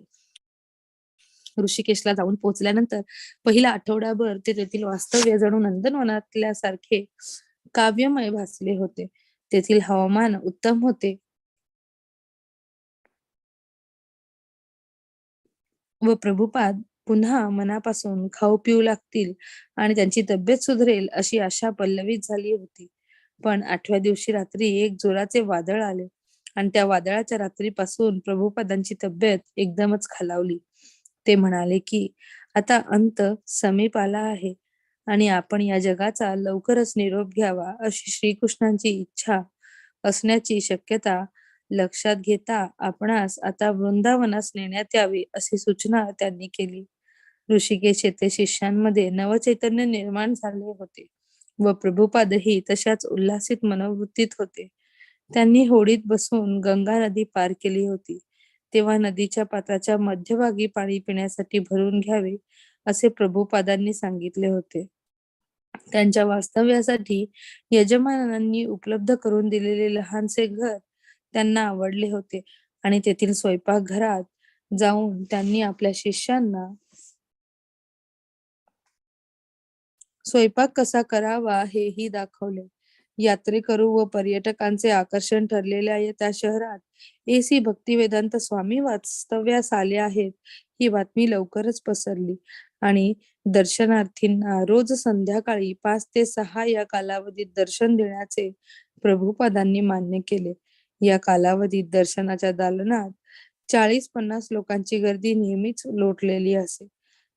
ऋषिकेशला जाऊन पोहोचल्यानंतर पहिला आठवडाभर ते तेथील वास्तव्य जणू नंदनवनातल्यासारखे काव्यमय भासले होते. तेथील हवामान उत्तम होते व प्रभुपाद पुन्हा मनापासून खाऊ पिऊ लागतील आणि त्यांची तब्येत सुधरेल अशी आशा पल्लवित झाली होती. पण 8व्या दिवशी रात्री एक जोराचे वादळ आले आणि त्या वादळाच्या रात्रीपासून प्रभुपादांची तब्येत एकदमच खालावली. ते म्हणाले की आता अंत समीप आला आहे आणि आपण या जगाचा लवकरच निरोप घ्यावा अशी श्रीकृष्णांची इच्छा असण्याची शक्यता लक्षात घेता आपणास आता वृंदावनास नेण्यात यावे अशी सूचना त्यांनी केली. ऋषिकेश येथे शिष्यांमध्ये नवचैतन्य निर्माण झाले होते व प्रभुपादही तशाच उल्हासित मनोवृत्तीत होते. त्यांनी होडीत बसून गंगा नदी पार केली होती. तेव्हा नदीच्या पात्राच्या मध्यभागी पाणी पिण्यासाठी भरून घ्यावे असे प्रभुपादांनी सांगितले होते. त्यांच्या वास्तव्यासाठी यजमानांनी उपलब्ध करून दिलेले लहानसे घर त्यांना आवडले होते आणि तेथील स्वयंपाकघरात जाऊन त्यांनी आपल्या शिष्यांना स्वयंपाक कसा करावा हेही दाखवले. यात्रेकरू व पर्यटकांचे आकर्षण ठरलेल्या त्या शहरात एसी भक्तिवेदांत स्वामी वास्तव्यास आले आहेत ही बातमी लवकरच पसरली आणि दर्शनार्थींना रोज संध्याकाळी 5 ते 6 या कालावधीत दर्शन देण्याचे प्रभुपादांनी मान्य केले. या कालावधीत दर्शनाच्या दालनात 40-50 लोकांची गर्दी नेहमीच लोटलेली असे.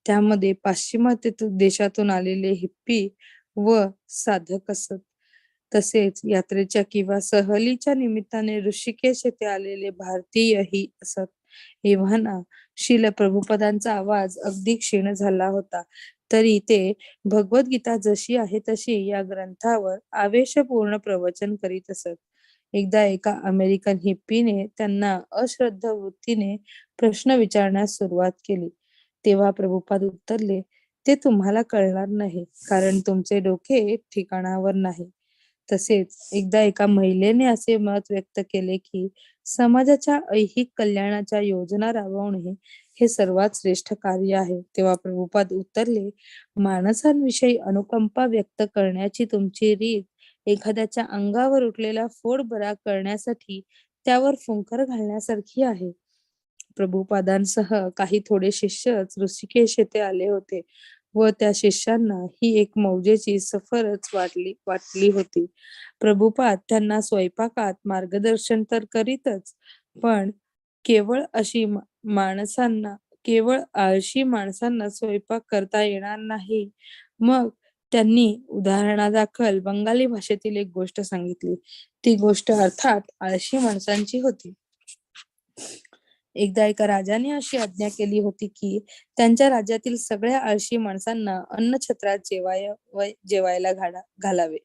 त्यामध्ये पाश्चिमात्य देशातून आलेले हिप्पी व साधक असत. तसेच यात्रेच्या किंवा सहलीच्या निमित्ताने ऋषिकेश येथे आलेले भारतीयही असत. एव्हाना श्रील प्रभुपदांचा आवाज अगदी क्षीण झाला होता, तरी ते भगवद्गीता जशी आहे तशी या ग्रंथावर आवेशपूर्ण प्रवचन करीत असत. एकदा एका अमेरिकन हिप्पीने त्यांना अश्रद्ध वृत्तीने प्रश्न विचारण्यास सुरुवात केली. तेव्हा प्रभुपाद उत्तरले, ते तुम्हाला कळणार नाही, कारण तुमचे डोके ठिकाणावर नाही. तसेच एकदा एका महिलेने असे मत व्यक्त केले की समाजाच्या ऐहिक कल्याणाच्या योजना राबवणे हे सर्वात श्रेष्ठ कार्य आहे. तेव्हा प्रभुपाद उत्तरले, माणसांविषयी अनुकंपा व्यक्त करण्याची तुमची रीत एखाद्याच्या अंगावर उठलेला फोड बरा करण्यासाठी त्यावर फुंकर घालण्यासारखी आहे. प्रभुपादांसह काही थोडे शिष्यच ऋषिकेश येथे आले होते व त्या शिष्यांना ही एक मौजेची सफरच वाटली होती. प्रभुपाद त्यांना स्वयंपाकात मार्गदर्शन तर करीतच, पण केवळ अशी माणसांना केवळ आळशी माणसांना स्वयंपाक करता येणार नाही. मग त्यांनी उदाहरणादाखल बंगाली भाषेतील एक गोष्ट सांगितली. ती गोष्ट अर्थात आळशी माणसांची होती. एकदा एका राजाने अशी आज्ञा केली होती की त्यांच्या राज्यातील सगळ्या आळशी माणसांना अन्नछत्रात जेवायला घालावे.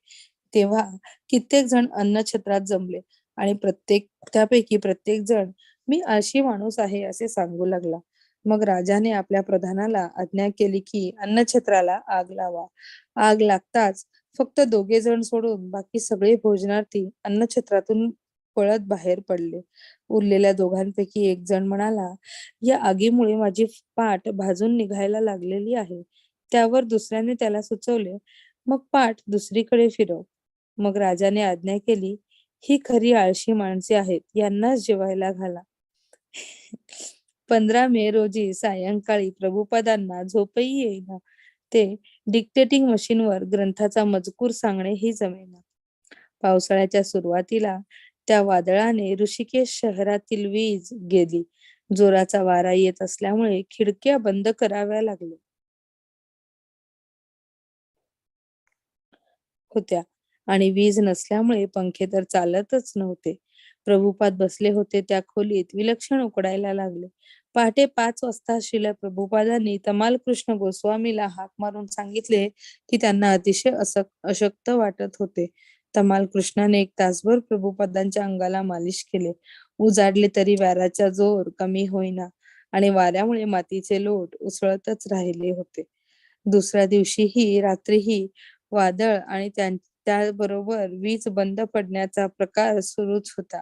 तेव्हा कित्येक जण अन्नछत्रात जमले आणि त्यापैकी प्रत्येक जण मी आळशी माणूस आहे असे सांगू लागला. मग राजाने आपल्या प्रधानाला आज्ञा केली की अन्नछत्राला आग लावा. आग लागताच फक्त 2 जण सोडून बाकी सगळे भोजनार्थी अन्नछत्रातून पळत बाहेर पडले. उरलेल्या दोघांपैकी एक जण म्हणाला, या आगीमुळे माझी पाठ भाजून निघायला लागलेली आहे. त्यावर दुसऱ्याने त्याला सुचवले, मग पाठ दुसरीकडे फिरव. मग राजाने आज्ञा केली, ही खरी आळशी माणसे आहेत, यांनाच जेवायला घाला. 15 मे रोजी सायंकाळी प्रभुपादांना झोपही येईना. ते डिक्टेटिंग मशीनवर ग्रंथाचा मजकूर सांगणेही जमेना. पावसाळ्याच्या सुरुवातीला त्या वादळाने ऋषिकेश शहरातील वीज गेली. जोराचा वारा येत असल्यामुळे खिडक्या बंद कराव्या लागल्या होत्या आणि वीज नसल्यामुळे पंखे तर चालतच नव्हते. प्रभुपाद बसले होते त्या खोलीत विलक्षण उकडायला लागले. पहाटे 5 वाजता श्रील प्रभुपादांनी तमाल कृष्ण गोस्वामीला हाक मारून सांगितले की त्यांना अतिशय अशक्त वाटत होते. तमाल कृष्णाने 1 तासभर प्रभुपादांच्या अंगाला मालिश केले. उजाडले तरी वाऱ्याचा जोर कमी होईना आणि वाऱ्यामुळे मातीचे लोट उसळतच राहिले होते. दुसऱ्या दिवशीही रात्रीही वादळ आणि त्याबरोबर वीज बंद पडण्याचा प्रकार सुरूच होता.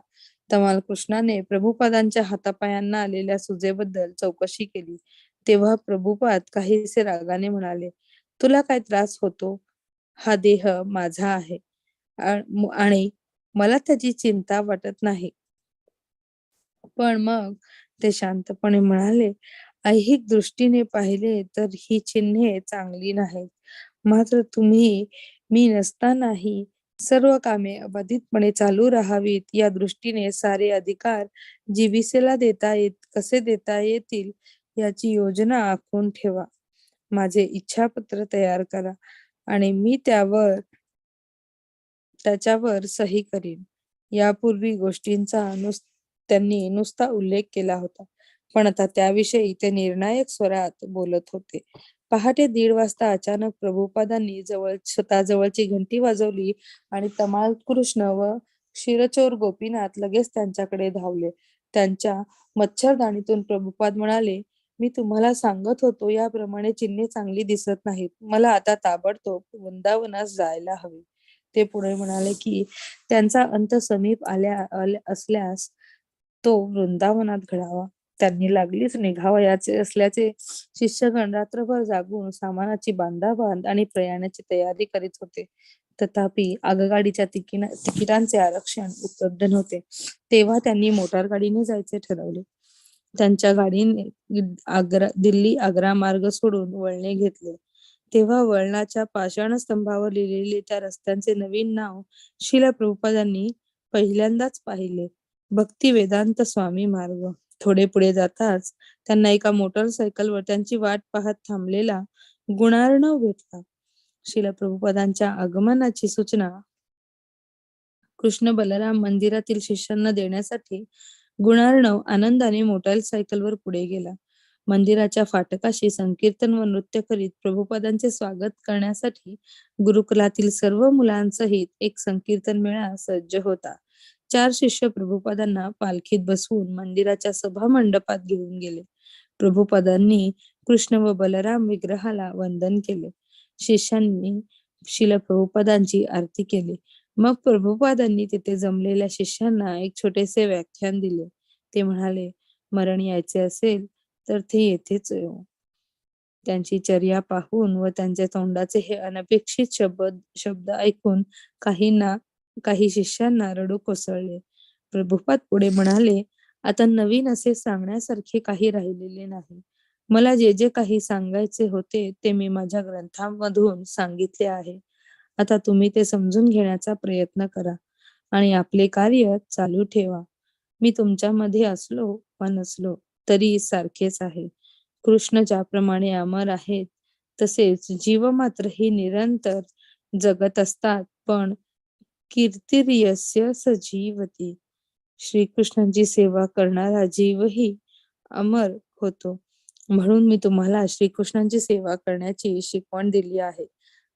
तमाल कृष्णाने प्रभुपादांच्या हातापायांना आलेल्या सुजेबद्दल चौकशी केली. तेव्हा प्रभुपाद काहीसे रागाने म्हणाले, तुला काय त्रास होतो? हा देह माझा आहे आणि मला त्याची चिंता वाटत नाही. पण मग ते शांतपणे म्हणाले, ऐहिक दृष्टीने पाहिले तर ही चिन्हे चांगली नाहीत. मात्र तुम्ही मी नसतानाही सर्व कामे अबाधितपणे चालू राहावीत या दृष्टीने सारे अधिकार जीविसेला कसे देता येतील याची योजना आखून ठेवा. माझे इच्छापत्र तयार करा आणि मी त्याच्यावर सही करीन. यापूर्वी गोष्टींचा त्यांनी नुसता उल्लेख केला होता, पण आता त्याविषयी ते निर्णायक स्वरात बोलत होते. पहाटे 1:30 वाजता अचानक प्रभुपादांनी स्वतःजवळची घंटी वाजवली आणि तमाल कृष्ण व क्षीरचोर गोपीनाथ लगेच त्यांच्याकडे धावले. त्यांच्या मच्छरदाणीतून प्रभुपाद म्हणाले, मी तुम्हाला सांगत होतो याप्रमाणे चिन्हे चांगली दिसत नाहीत. मला आता ताबडतोब वृंदावनास जायला हवे. ते पुढे म्हणाले की त्यांचा अंत समीप असल्यास तो वृंदावनात घडावा. त्यांनी लागलीच निघावयाचे असल्याचे शिष्यगण रात्रभर जागून सामानाची बांधाबांध आणि प्रयाणाची तयारी करीत होते. तथापि आगगाडीच्या तिकिटांचे आरक्षण उपलब्ध नव्हते. तेव्हा त्यांनी मोटारगाडीने जायचे ठरवले. त्यांच्या गाडीने दिल्ली आग्रा मार्ग सोडून वळणे घेतले. तेव्हा वळणाच्या पाषाण स्तंभावर लिहिलेले त्या रस्त्यांचे नवीन नाव श्रील प्रभुपादांनी पहिल्यांदाच पाहिले, भक्ती वेदांत स्वामी मार्ग. थोडे पुढे जाताच त्यांना एका मोटरसायकलवर त्यांची वाट पाहत थांबलेला गुणार्णव भेटला. श्रील प्रभुपादांच्या आगमनाची सूचना कृष्ण बलराम मंदिरातील शिष्यांना देण्यासाठी गुणार्णव आनंदाने मोटारसायकलवर पुढे गेला. मंदिराच्या फाटकाशी संकीर्तन व नृत्य करीत प्रभुपादांचे स्वागत करण्यासाठी गुरुकुलातील सर्व मुलांसहित एक संकीर्तन मेळा सज्ज होता. 4 शिष्य प्रभुपादांना पालखीत बसवून मंदिराच्या सभा मंडपात घेऊन गेले. प्रभुपादांनी कृष्ण व बलराम विग्रहाला वंदन केले. शिष्यांनी श्रील प्रभुपादांची आरती केली. मग प्रभुपादांनी तिथे जमलेल्या शिष्यांना एक छोटेसे व्याख्यान दिले. ते म्हणाले, मरण यायचे असेल तर ते येथेच येऊ. त्यांची चर्या पाहून व त्यांच्या तोंडाचे हे अनपेक्षित शब्द ऐकून काही शिष्यांना रडू कोसळले. प्रभुपाद पुढे म्हणाले, आता नवीन असे सांगण्यासारखे काही राहिलेले नाही. मला जे जे काही सांगायचे होते ते मी माझ्या ग्रंथांमधून सांगितले आहे. आता तुम्ही ते समजून घेण्याचा प्रयत्न करा आणि आपले कार्य चालू ठेवा. मी तुमच्यामध्ये असलो वा नसलो तरी सारखेच आहे. कृष्ण ज्याप्रमाणे अमर आहेत तसेच जीव मात्र ही निरंतर जगत असतात, पण कीर्तिर्यस्य सजीवती. श्रीकृष्णांची सेवा करणारा जीवही अमर होतो. म्हणून मी तुम्हाला श्रीकृष्णांची सेवा करण्याची शिकवण दिली आहे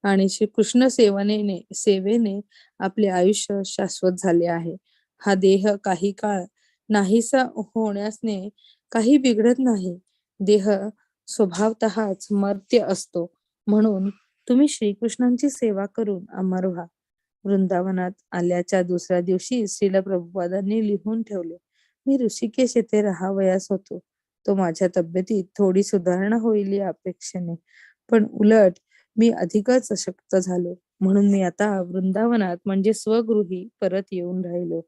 आणि श्रीकृष्ण सेवेने आपले आयुष्य शाश्वत झाले आहे. हा देह काही काळ नाहीसा होण्यासने काही बिघडत नाही. देह स्वभावतःच मर्त्य असतो. म्हणून तुम्ही श्रीकृष्णांची सेवा करून अमर व्हा. वृंदावनात आल्याच्या दुसऱ्या दिवशी श्रील प्रभुपादांनी लिहून ठेवले, मी ऋषिकेश येथे राहावयास होतो. तो माझ्या तब्येतीत थोडी सुधारणा होईल या अपेक्षेने, पण उलट मी अधिकच अशक्त झालो. म्हणून मी आता वृंदावनात म्हणजे स्वगृही परत येऊन राहिलो.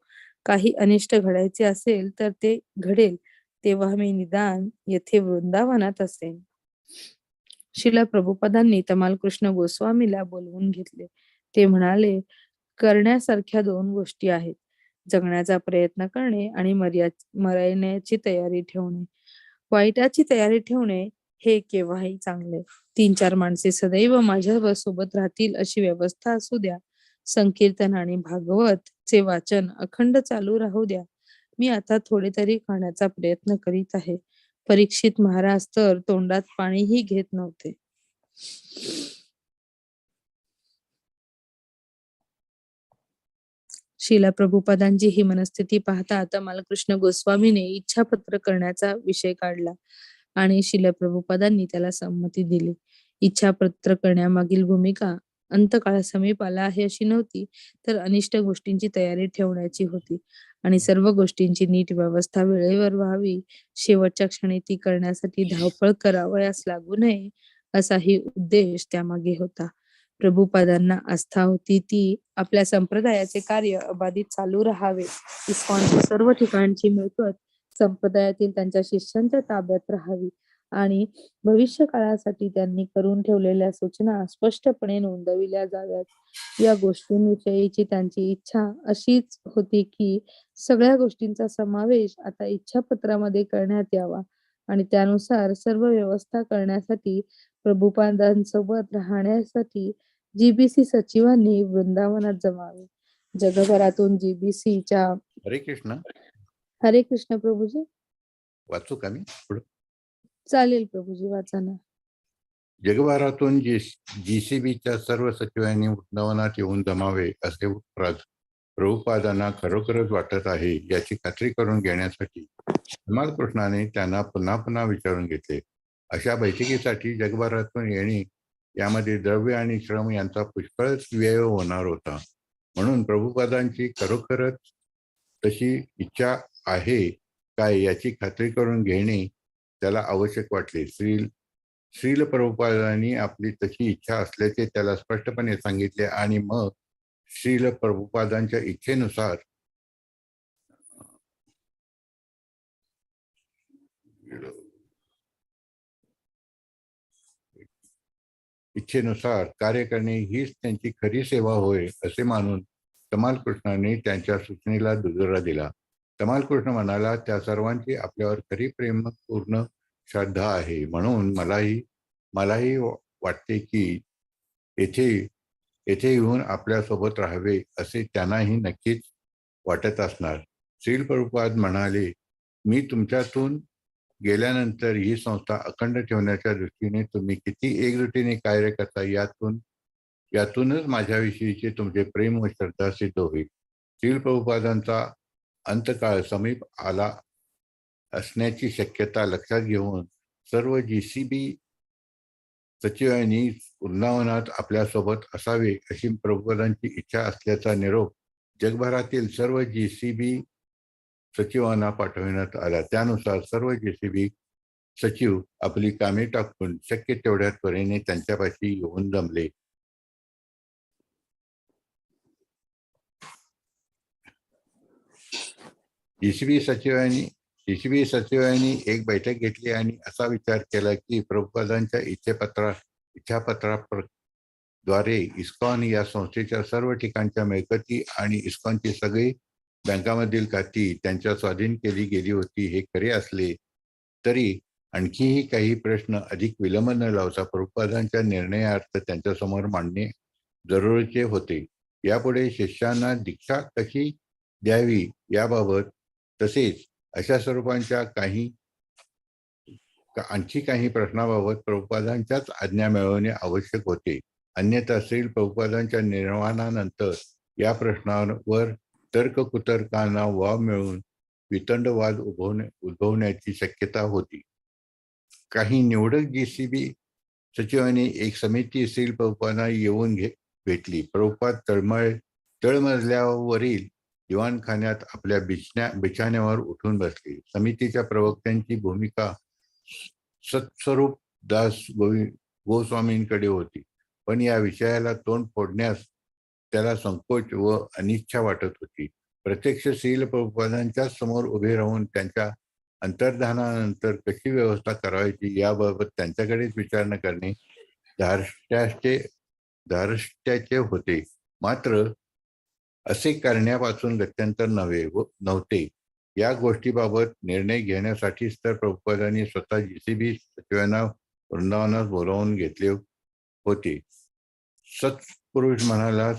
काही अनिष्ट घडायचे असेल तर ते घडेल, तेव्हा मी निदान येथे वृंदावनात असेन. श्रील प्रभुपादांनी तमाल कृष्ण गोस्वामीला बोलवून घेतले. ते म्हणाले, करण्यासारख्या 2 गोष्टी आहेत, जगण्याचा प्रयत्न करणे आणि मरण्याची तयारी ठेवणे. वाईटाची तयारी ठेवणे हे केव्हाही चांगले. 3-4 माणसे सदैव माझ्या सोबत राहतील अशी व्यवस्था असू द्या. संकीर्तन आणि भागवत चे वाचन अखंड चालू राहू द्या. मी आता थोडे तरी खाण्याचा प्रयत्न करीत आहे. परीक्षित महाराज तर तोंडात पाणीही घेत नव्हते. श्रील प्रभुपादांची ही मनस्थिती पाहता आता मला कृष्ण गोस्वामीने इच्छापत्र करण्याचा विषय काढला आणि श्रील प्रभुपादांनी त्याला संमती दिली. इच्छापत्र करण्यामागील भूमिका अंतकाळ समीप आला आहे अशी नव्हती, तर अनिष्ट गोष्टींची तयारी ठेवण्याची होती आणि सर्व गोष्टींची नीट व्यवस्था वेळेवर व्हावी, शेवटच्या क्षणी ती करण्यासाठी धावपळ करावयास लागू नये, असाही उद्देश त्यामागे होता. प्रभुपादांना आस्था होती ती आपल्या संप्रदायाचे कार्य अबाधित चालू राहावे. इस्कॉनच्या सर्व ठिकाणची मिळकत संप्रदायातील त्यांच्या शिष्यांच्या ताब्यात राहावी आणि भविष्य काळासाठी त्यांनी करून ठेवलेल्या सूचना स्पष्टपणे नोंदविल्या जाव्यात. या गोष्टींविषयीची त्यांची इच्छा अशीच होती की सगळ्या गोष्टींचा समावेश आता इच्छापत्रामध्ये करण्यात यावा आणि त्यानुसार सर्व व्यवस्था करण्यासाठी प्रभुपादांसोबत राहण्यासाठी जीबीसी सचिवांनी वृंदावनात जमावे. जगभरातून जीबीसीच्या हरे कृष्ण. हरे कृष्ण प्रभूजी. वाचू का मी पुढं? चालेल प्रभूजी, वाचा ना. जगभरातून जीसीबीच्या सर्व सचिवांनी वृंदावनात येऊन जमावे असे प्रभुपादांना खरोखरच वाटत आहे याची खात्री करून घेण्यासाठी कृष्णाने त्यांना पुन्हा पुन्हा विचारून घेतले. अशा बैठकीसाठी जगभरातून येणे यामध्ये द्रव्य आणि श्रम यांचा पुष्कळच व्यय होणार होता. म्हणून प्रभुपादांची खरोखरच तशी इच्छा आहे काय याची खात्री करून घेणे त्याला आवश्यक वाटले. श्रील प्रभुपादांनी आपली तशी इच्छा असल्याचे त्याला स्पष्टपणे सांगितले आणि मग श्रील प्रभुपादांच्या इच्छेनुसार कार्य करणे हीच त्यांची खरी सेवा होय असे मानून तमालकृष्णाने त्यांच्या सूचनेला दुजोरा दिला. तमालकृष्ण म्हणाला, त्या सर्वांची आपल्यावर खरी प्रेमपूर्ण श्रद्धा आहे, म्हणून मलाही वाटते की येथे येऊन आपल्यासोबत राहावे असे त्यांनाही नक्कीच वाटत असणार. श्रील प्रभुपाद म्हणाले, मी तुमच्यातून गेल्यानंतर ही संस्था अखंड ठेवण्याच्या दृष्टीने तुम्ही किती एकजुटीने कार्य करता यातूनच माझ्याविषयीचे तुमचे प्रेम व श्रद्धा सिद्ध होईल. श्रील प्रभुपादांचा अंतकाळ समीप आला असण्याची शक्यता लक्षात घेऊन सर्व जीसीबी सचिवांनी वृंदावनात आपल्यासोबत असावे अशी प्रभुपादांची इच्छा असल्याचा निरोप जगभरातील सर्व जीसीबी सचिवांना पाठविण्यात आला. त्यानुसार सर्व जीसीबी सचिव आपली कामे टाकून शक्य तेवढ्या त्वरेने त्यांच्यापाशी येऊन जमले. जीसीबी सचिवांनी एक बैठक घेतली आणि असा विचार केला की प्रभुपादांच्या इच्छापत्राद्वारे इस्कॉन या संस्थेच्या सर्व ठिकाणच्या मिळकती आणि इस्कॉनची सगळी बँकामधील खाती त्यांच्या स्वाधीन केली गेली होती हे खरे असले तरी आणखीही काही प्रश्न अधिक विलंब न लावता प्रभुपादांच्या निर्णयार्थ त्यांच्यासमोर मांडणे जरुरीचे होते. यापुढे शिष्यांना दीक्षा कशी द्यावी याबाबत तसेच अशा स्वरूपांच्या आणखी काही प्रश्नाबाबत प्रभुपादांच्याच आज्ञा मिळवणे आवश्यक होते. अन्यथा श्रील प्रभुपादांच्या निर्वाणानंतर या प्रश्नावर तर्ककुतर्कांना वाव मिळून वितंडवाद उद्भवण्याची शक्यता होती. काही निवडक जीसीबी सचिवांनी एक समिती श्रील प्रभुपादांना येऊन भेटली. प्रभुपाद तळमजल्यावरील दिवाणखान्यात आपल्या बिछाण्यावर उठून बसले. समितीच्या प्रवक्त्यांची भूमिका सत्स्वरूप दास गोस्वामींकडे होती, पण या विषयाला तोंड फोडण्यास त्याला संकोच व अनिच्छा वाटत होती. प्रत्यक्ष श्रील प्रभुपादांच्या समोर उभे राहून त्यांच्या अंतर्धानानंतर कशी व्यवस्था करायची याबाबत त्यांच्याकडेच विचारणा करणे धार्ष्ट्याचे होते. मात्र असे करण्यापासून गत्यंतर नव्हते. या गोष्टीबाबत निर्णय घेण्यासाठीच तर प्रभुपादांनी स्वतः जीसीबी सचिवांना वृंदावनात बोलावून घेतले होते. सत्पुरुष म्हणाला,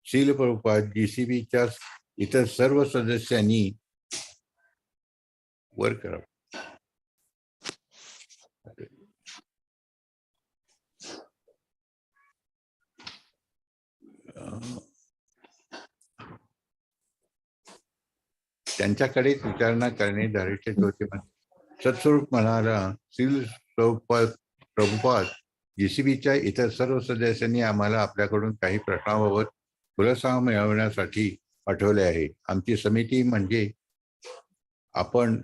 श्रील प्रभुपाद जीसीबीच्या इतर सर्व सदस्यांनी वर करा त्यांच्याकडेच विचारणा करणे धारिष्ठ्य होते. सत्स्वरूप म्हणाला, श्रील प्रभुपाद जीसीबीच्या इतर सर्व सदस्यांनी आम्हाला आपल्याकडून काही प्रश्नाबाबत खुलासा मिळवण्यासाठी पाठवले आहे. आमची समिती म्हणजे आपण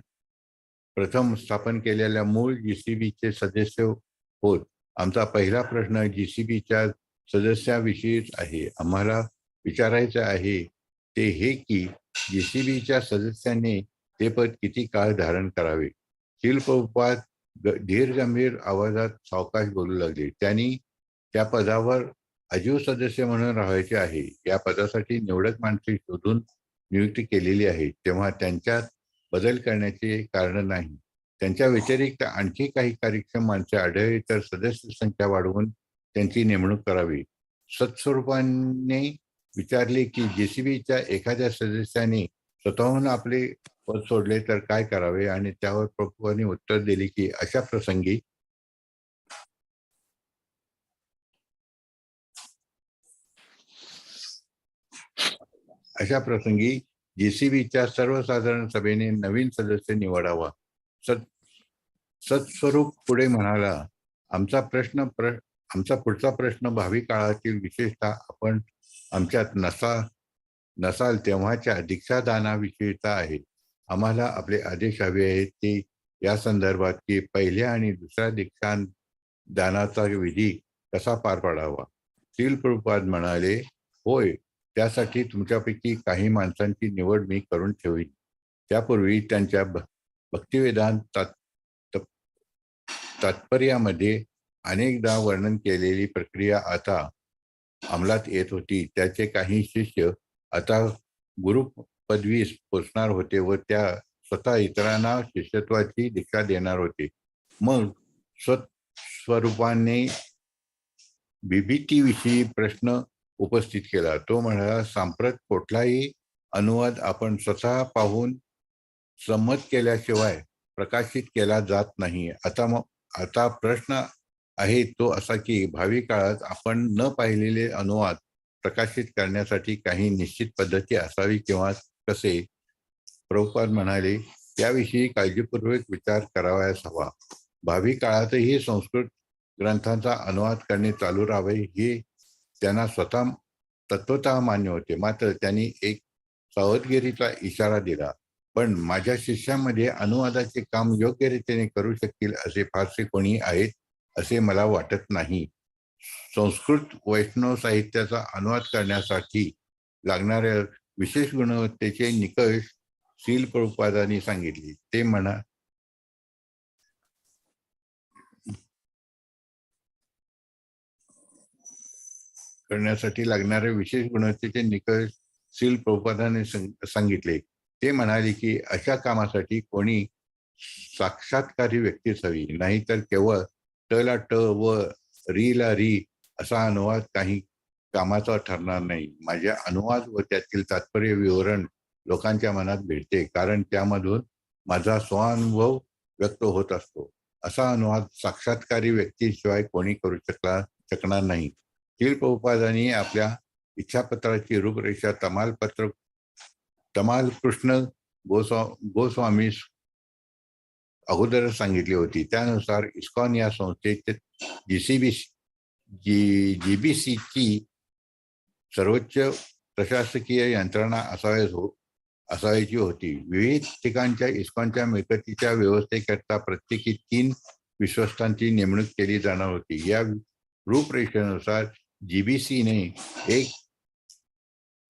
प्रथम स्थापन केलेल्या मूळ जीसीबीचे सदस्य होत. आमचा पहिला प्रश्न जीसीबीच्या सदस्याविषयीच आहे. आम्हाला विचारायचं आहे ते हे की जीसीबीच्या सदस्यांनी ते पद किती काळ धारण करावे. श्रील प्रभुपाद धीर गंभीर आवाजात सावकाश बोलू लागले. त्यांनी त्या पदावर अजीव सदस्य म्हणून राहायचे आहे. या पदासाठी निवडक माणसे शोधून नियुक्ती केलेली आहे, तेव्हा त्यांच्यात बदल करण्याचे कारण नाही. त्यांच्या व्यतिरिक्त आणखी काही कार्यक्षम माणसे आढळली तर सदस्य संख्या वाढवून त्यांची नेमणूक करावी. सत्स्वरूपाने विचारले की जेसीबीच्या एखाद्या सदस्याने स्वतःहून आपले पद सोडले तर काय करावे, आणि त्यावर प्रभुपादांनी उत्तर दिले की अशा प्रसंगी जेसीबीच्या सर्वसाधारण सभेने नवीन सदस्य निवडावा. सत्स्वरूप पुढे म्हणाला, आमचा पुढचा प्रश्न भावी काळातील, विशेषतः आपण आमच्यात नसाल तेव्हाच्या दीक्षादानाविषयीचा आहे. आम्हाला आपले आदेश हवे आहेत ते या संदर्भात की पहिल्या आणि दुसऱ्या दीक्षादानाचा विधी कसा पार पाडावा. श्रील प्रभुपाद म्हणाले, होय, त्यासाठी तुमच्यापैकी काही माणसांची निवड मी करून ठेवीन. त्यापूर्वी त्यांच्या भक्तिवेदांत तात्पर्यामध्ये अनेकदा वर्णन केलेली प्रक्रिया आता अंमलात येत होती. त्याचे काही शिष्य आता गुरु पदवीस पोचणार होते व त्या स्वतः इतरांना शिष्यत्वाची दीक्षा देणार होते. मग स्वरूपाने बीबीटीविषयी प्रश्न उपस्थित केला. तो म्हणाला, सांप्रत कुठलाही अनुवाद आपण स्वतः पाहून संमत केल्याशिवाय प्रकाशित केला जात नाही. आता प्रश्न आहे तो असा की भावी काळात आपण न पाहिलेले अनुवाद प्रकाशित करण्यासाठी काही निश्चित पद्धती असावी किंवा कसे. प्रभुपाद म्हणाले, त्याविषयी काळजीपूर्वक विचार करावयास हवा. भावी काळातही संस्कृत ग्रंथांचा अनुवाद करणे चालू राहावे हे त्यांना तत्वतः मान्य होते. मात्र त्यांनी एक सावधगिरीचा इशारा दिला. पण माझ्या शिष्यामध्ये अनुवादाचे काम योग्य रीतीने करू शकतील असे फारसे कोणी आहेत असे मला वाटत नाही. संस्कृत वैष्णव साहित्याचा अनुवाद करण्यासाठी लागणाऱ्या विशेष गुणवत्तेचे निकष श्रील प्रभुपादांनी सांगितले. ते करण्यासाठी लागणारे विशेष गुणवत्तेचे निकष श्रील प्रभुपादांनी सांगितले. ते म्हणाले की अशा कामासाठी कोणी साक्षात्कारी व्यक्तीच हवी, नाहीतर केवळ ट ला ट व री ला री असा अनुवाद काही कामाचा ठरणार नाही. माझे अनुवाद व त्यातील तात्पर्य विवरण लोकांच्या मनात भिडते, कारण त्यामधून माझा स्वानुभव व्यक्त होत असतो. असा अनुवाद साक्षात्कारी व्यक्तीशिवाय कोणी करू शकणार नाही. श्रील प्रभुपादांनी आपल्या इच्छापत्राची रूपरेषा तमाल कृष्ण गोस्वामी अगोदरच सांगितली होती. त्यानुसार इस्कॉन या संस्थेचे जीबीसीची सर्वोच्च प्रशासकीय यंत्रणा असायची होती. विविध ठिकाणच्या इस्कॉनच्या मिळकतीच्या व्यवस्थेकरता प्रत्येकी 3 विश्वस्तांची नेमणूक केली जाणार होती. या रूपरेषेनुसार जीबीसीने एक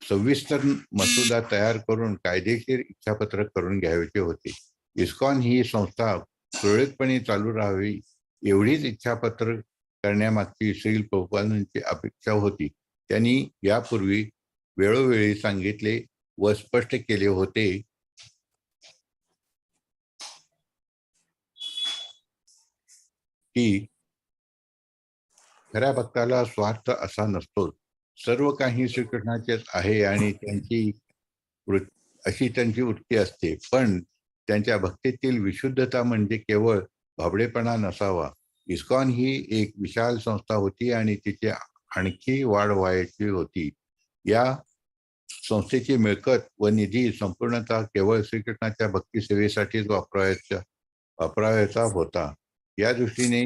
सविस्तर मसुदा तयार करून कायदेशीर इच्छापत्र करून घ्यायचे होते. इस्कॉन ही संस्था सुरळीतपणे चालू राहावी एवढीच इच्छापत्र करण्यामागची श्रील प्रभुपादांची अपेक्षा होती. त्यांनी यापूर्वी वेळोवेळी सांगितले व स्पष्ट केले होते की खऱ्या भक्ताला स्वार्थ असा नसतो. सर्व काही श्रीकृष्णाचेच आहे आणि अशी त्यांची वृत्ती असते. पण त्यांच्या भक्तीतील विशुद्धता म्हणजे केवळ भाबडेपणा नसावा. इस्कॉन ही एक विशाल संस्था होती आणि तिची आणखी वाढ व्हायची होती. या संस्थेची मिळकत व निधी संपूर्णतः केवळ श्रीकृष्णाच्या भक्ती सेवेसाठीच वापरायचा होता. या दृष्टीने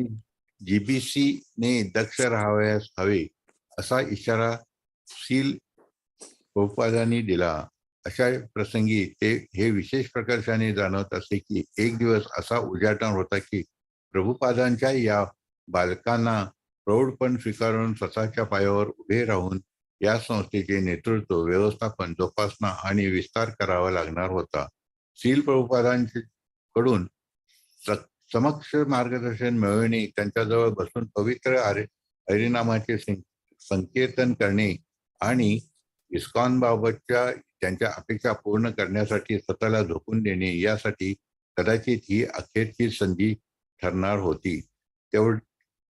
जीबीसीने दक्ष राहावयास हवे असा इशारा सील प्रभुपादांनी दिला. अशा प्रसंगी ते हे विशेष प्रकर्षाने जाणवत असे की एक दिवस असा उजाटन होता की प्रभुपादांच्या या बालकांना प्रौढपण स्वीकारून स्वतःच्या पायावर उभे राहून या संस्थेचे नेतृत्व, व्यवस्थापन, जोपासना आणि विस्तार करावा लागणार होता. सील प्रभुपादांकडून समक्ष मार्गदर्शन मिळवणे, त्यांच्याजवळ बसून पवित्र हरिनामाचे संकीर्तन करणे आणि इस्कॉन बाबतच्या त्यांच्या अपेक्षा पूर्ण करण्यासाठी स्वतःला झोकून देणे, यासाठी कदाचित ही अखेरची संधी ठरणार होती.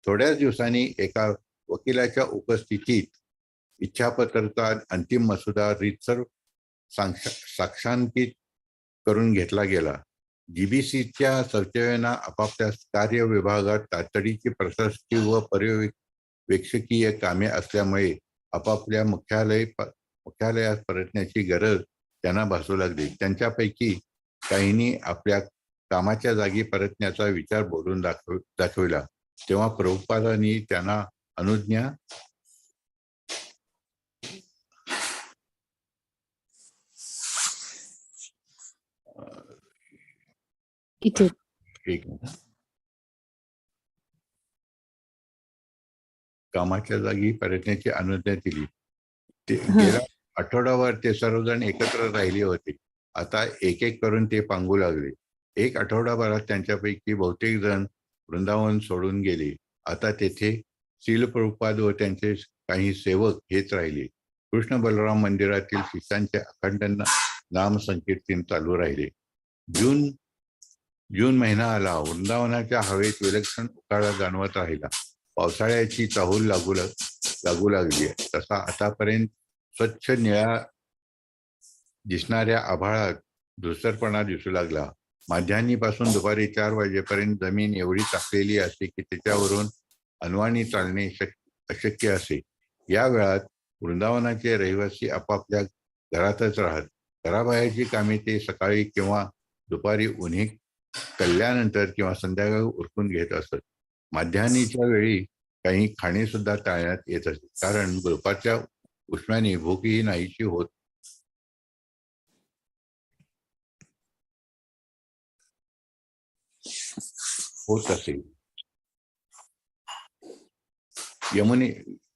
थोड्याच दिवसांनी एका वकिलाच्या उपस्थितीत इच्छापत्राचा अंतिम मसुदा रीतसर साक्षांकित करून घेतला गेला. जीबीसीच्या सरसेवेना आपापल्या कार्य विभागात तातडीची प्रशासकीय व पर्यवेक्षकीय कामे असल्यामुळे आपापल्या मुख्यालयात परतण्याची गरज त्यांना भासू लागली. त्यांच्यापैकी काहींनी आपल्या कामाच्या जागी परतण्याचा विचार बोलून दाखविला. तेव्हा प्रभुपादांनी त्यांना अनुज्ञा कामाच्या जागी परतण्याची अनुज्ञा दिली. गेल्या आठवडाभर ते सर्वजण एकत्र राहिले होते. आता एक एक करून ते पांगू लागले. एक आठवडाभरात त्यांच्यापैकी बहुतेक जण वृंदावन सोडून गेले. आता तेथे सील प्रभुपाद व त्यांचे काही सेवक हेच राहिले. कृष्ण बलराम मंदिरातील शिष्यांचे अखंड नाम संकीर्तन चालू राहिले. जून महिना आला. वृंदावनाच्या हवेत विलक्षण उकाळा जाणवत राहिला. पावसाळ्याची चाहूल लागू लागली. तसा आतापर्यंत स्वच्छ निळा दिसणाऱ्या आभाळात धुसरपणा दिसू लागला. माध्यान्हीपासून दुपारी 4 वाजेपर्यंत जमीन एवढी तापलेली असते की त्याच्यावरून अनवाणी चालणे अशक्य असे. या वेळात वृंदावनाचे रहिवासी आपापल्या घरातच राहत. घराबाहेरची कामे ते सकाळी किंवा दुपारी उन्ही कळल्यानंतर किंवा संध्याकाळी उरकून घेत असत. माध्यान्हीच्या वेळी काही खाणे सुद्धा टाळण्यात येत असे, कारण दुपारच्या उष्म्याने भूकही नाहीशी होत असे.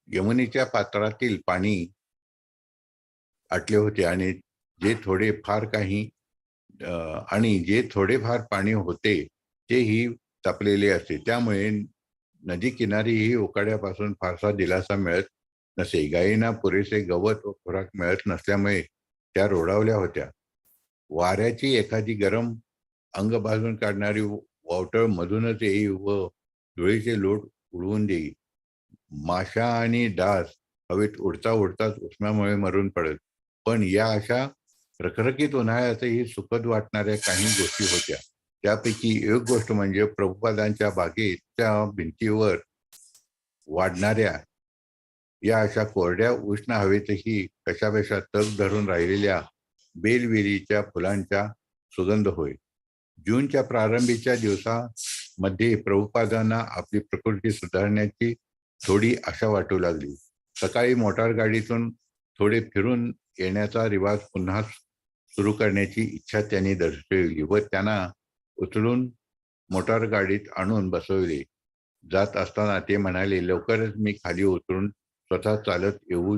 यमुनेच्या पात्रातील पाणी आटले होते आणि जे थोडेफार पाणी होते तेही तापलेले असते. त्यामुळे नदी किनारीही उकाड्यापासून फारसा दिलासा मिळत नसे. गायींना पुरेसे गवत व खुराक मिळत नसल्यामुळे त्या रोडावल्या होत्या. वाऱ्याची एखादी गरम अंग भाजून काढणारी वावटळ मधूनच येई व धुळीचे लोट उडवून देई. माशा आणि डास हवेत उडताच उष्म्यामुळे मरून पडत. पण या अशा रखरखीत उन्हाळ्यातही सुखद वाटणाऱ्या काही गोष्टी होत्या. त्यापैकी एक गोष्ट म्हणजे प्रभुपादांच्या बागेच्या भिंतीवर वाढणाऱ्या या अशा कोरड्या उष्ण हवेतही कशाबशा तग धरून राहिलेल्या बेलवेलीच्या फुलांचा सुगंध होय. जूनच्या प्रारंभीच्या दिवसामध्ये प्रभुपादांना आपली प्रकृती सुधारण्याची थोडी आशा वाटू लागली. सकाळी मोटार गाडीतून थोडे फिरून येण्याचा रिवाज पुन्हा सुरू करण्याची इच्छा त्यांनी दर्शवली व त्यांना उचलून मोटार गाडीत आणून बसवले. जात असताना ते म्हणाले, लवकरच मी खाली उतरून स्वतः चालत येऊ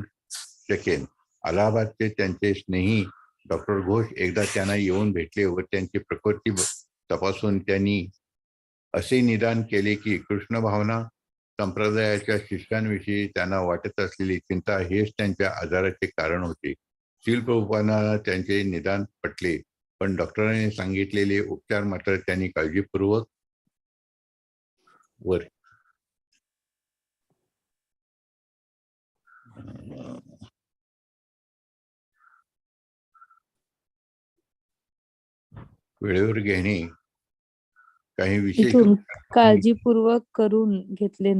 शकेन. अलाहाबादचे त्यांचे स्नेही डॉक्टर घोष एकदा त्यांना येऊन भेटले व त्यांची प्रकृती तपासून त्यांनी असे निदान केले की कृष्ण भावना संप्रदायाच्या शिष्यांविषयी त्यांना वाटत असलेली चिंता हेच त्यांच्या आजाराचे कारण होते. सील प्रभुपादांना त्यांचे निदान पटले, पण डॉक्टरांनी सांगितलेले उपचार मात्र त्यांनी काळजीपूर्वक वेळेवर घेणे काही विशेष काळजीपूर्वक करून घेतले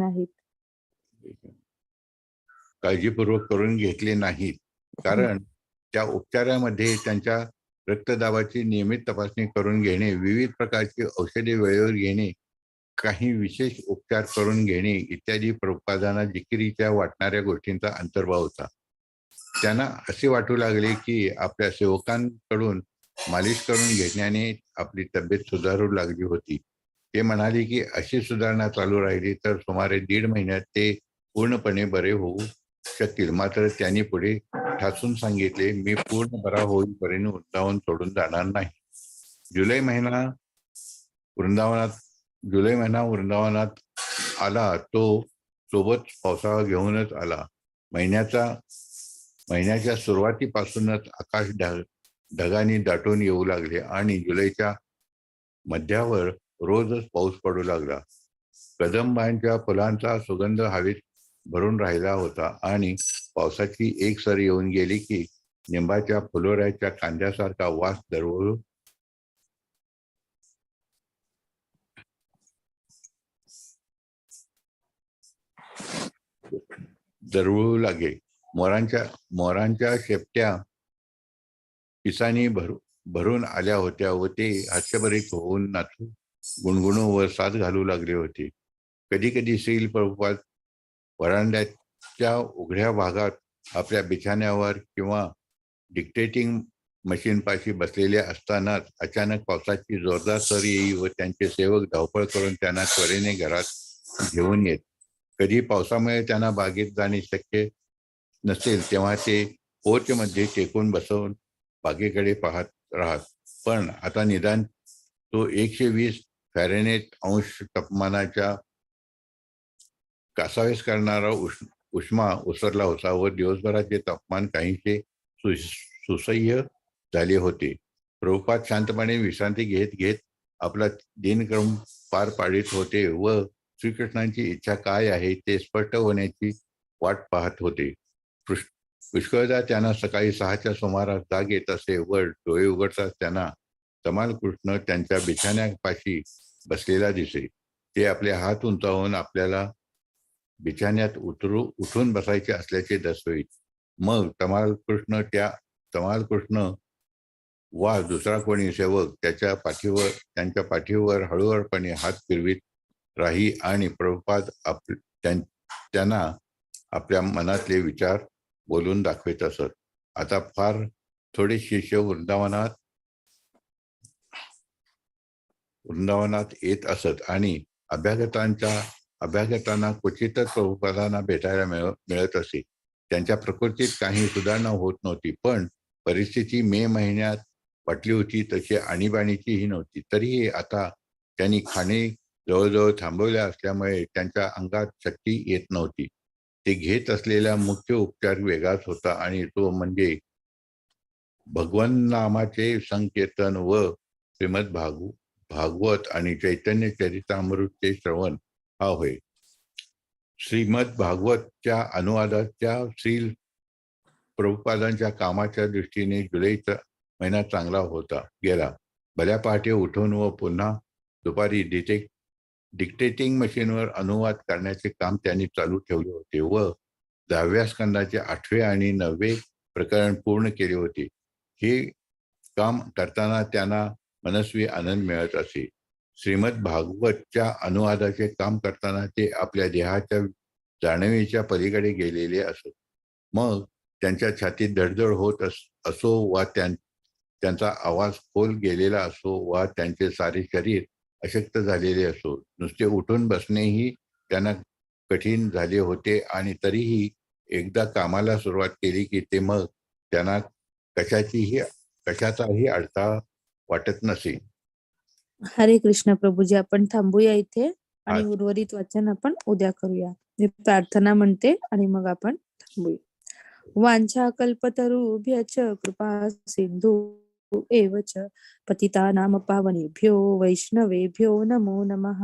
नाहीत. कारण त्या उपचारामध्ये त्यांच्या रक्तदाबाची नियमित तपासणी करून घेणे, विविध प्रकारची औषधे वेळेवर घेणे काही विशेष उपचार करून घेणे इत्यादी प्रभुपादांना जिकिरीच्या वाटणाऱ्या गोष्टींचा अंतर्भाव होता. त्यांना असे वाटू लागले की आपल्या सेवकांकडून मालिश करून घेण्याने आपली तब्येत सुधारू लागली होती. ते म्हणाले की अशी सुधारणा चालू राहिली तर सुमारे 1.5 महिन्यात ते पूर्णपणे बरे होऊ शकतील. मात्र त्यांनी पुढे ठासून सांगितले, मी पूर्ण बरा होईपर्यंत वृंदावन सोडून जाणार नाही. जुलै महिना वृंदावनात आला तो सोबत पावसाळा घेऊनच आला. महिन्याच्या सुरुवातीपासूनच आकाश ढगांनी दाटून येऊ लागले आणि जुलैच्या मध्यावर रोजच पाऊस पडू लागला. कदंबांच्या फुलांचा सुगंध हवेत भरून राहिला होता आणि पावसाची एक सर येऊन गेली की निंबाच्या फुलोऱ्याच्या कांद्यासारखा वास दरवळू लागे. मोरांच्या शेपट्या पिसानी भरून आल्या होत्या व ते हास्यभरीत होऊन नाचू, गुणगुणू व साथ घालू लागले होते. कधी कधी श्रील प्रभुपाद वरांड्याच्या उघड्या भागात आपल्या बिछाण्यावर किंवा डिक्टेटिंग मशीनपाशी बसलेले असतानाच अचानक पावसाची जोरदार सर येई व त्यांचे सेवक धावपळ करून त्यांना त्वरेने घरात घेऊन येत. कधी पावसामुळे त्यांना बागेत जाणे शक्य नसेल तेव्हा ते पोर्चमध्ये टेकून बसवून बागेकडे पाहत राहत. पण आता निदान तो 120 फॅरेनहाइट अंश तापमानाच्या कासावीस करणारा उष्मा ओसरला होता व दिवसभराचे तापमान काहीसे सुसह्य झाले होते. प्रभुपाद शांतपणे विश्रांती घेत घेत आपला दिनक्रम पार पाडित होते व श्रीकृष्णांची इच्छा काय आहे ते स्पष्ट होण्याची वाट पाहत होते. पुष्कळदा त्यांना सकाळी 6च्या सुमारास जाग येत असे व डोळे उघडताच त्यांना तमाल कृष्ण त्यांच्या बिछाण्यापाशी बसलेला दिसे. ते आपले हात उंचावून आपल्याला बिछाण्यात उठून बसायचे असल्याचे दर्शवित. मग तमाल कृष्ण वा दुसरा कोणी सेवक त्यांच्या पाठीवर हळूहळूपणे हात फिरवित राही आणि प्रभुपाद त्यांना आपल्या मनातले विचार बोलून दाखवित असत. आता फार थोडे शिष्य वृंदावनात येत असत आणि अभ्यागतांना क्वचितच प्रभुपादांना भेटायला मिळत असे. त्यांच्या प्रकृतीत काही सुधारणा होत नव्हती, पण परिस्थिती मे महिन्यात वाटली होती तशी आणीबाणीचीही नव्हती. तरीही आता त्यांनी खाणे जवळजवळ थांबवले असल्यामुळे त्यांच्या अंगात शक्ती येत नव्हती. ते घेत असलेला मुख्य उपचार वेगळाच होता आणि तो म्हणजे भगवन नामाचे संकीर्तन व श्रीमद भागवत आणि चैतन्य चरितामृतचे श्रवण हा होय. श्रीमद भागवतच्या अनुवादाच्या श्री प्रभुपादांच्या कामाच्या दृष्टीने जुलैचा महिना चांगला गेला. भल्या पहाटे उठून व पुन्हा दुपारी डिक्टेटिंग मशीनवर अनुवाद करण्याचे काम त्यांनी चालू ठेवले होते व 10व्या स्कंदाचे 8वे आणि 9वे प्रकरण पूर्ण केले होते. हे काम करताना त्यांना मनस्वी आनंद मिळत असे. श्रीमद भागवतच्या अनुवादाचे काम करताना ते आपल्या देहाच्या जाणीवेच्या पलीकडे गेलेले असत. मग त्यांच्या छातीत धडधड होत असो वा त्यांचा आवाज खोल गेलेला असो वा त्यांचे सारे शरीर अशक्त झालेले असो, नुसते उठून बसणेही त्यांना कठीण झाले होते आणि तरीही एकदा कामाला सुरुवात केली की ते मग त्यांना कशाचाही अडथळा वाटत नसे. हरे कृष्ण प्रभूजी, आपण थांबूया इथे आणि उर्वरित वाचन आपण उद्या करूया. मी प्रार्थना म्हणते आणि मग आपण थांबूया. वांछा कल्पतरुभ्यश्च कृपा सिंधु एव च पतितानां पावनेभ्यो वैष्णवेभ्यो नमो नमः.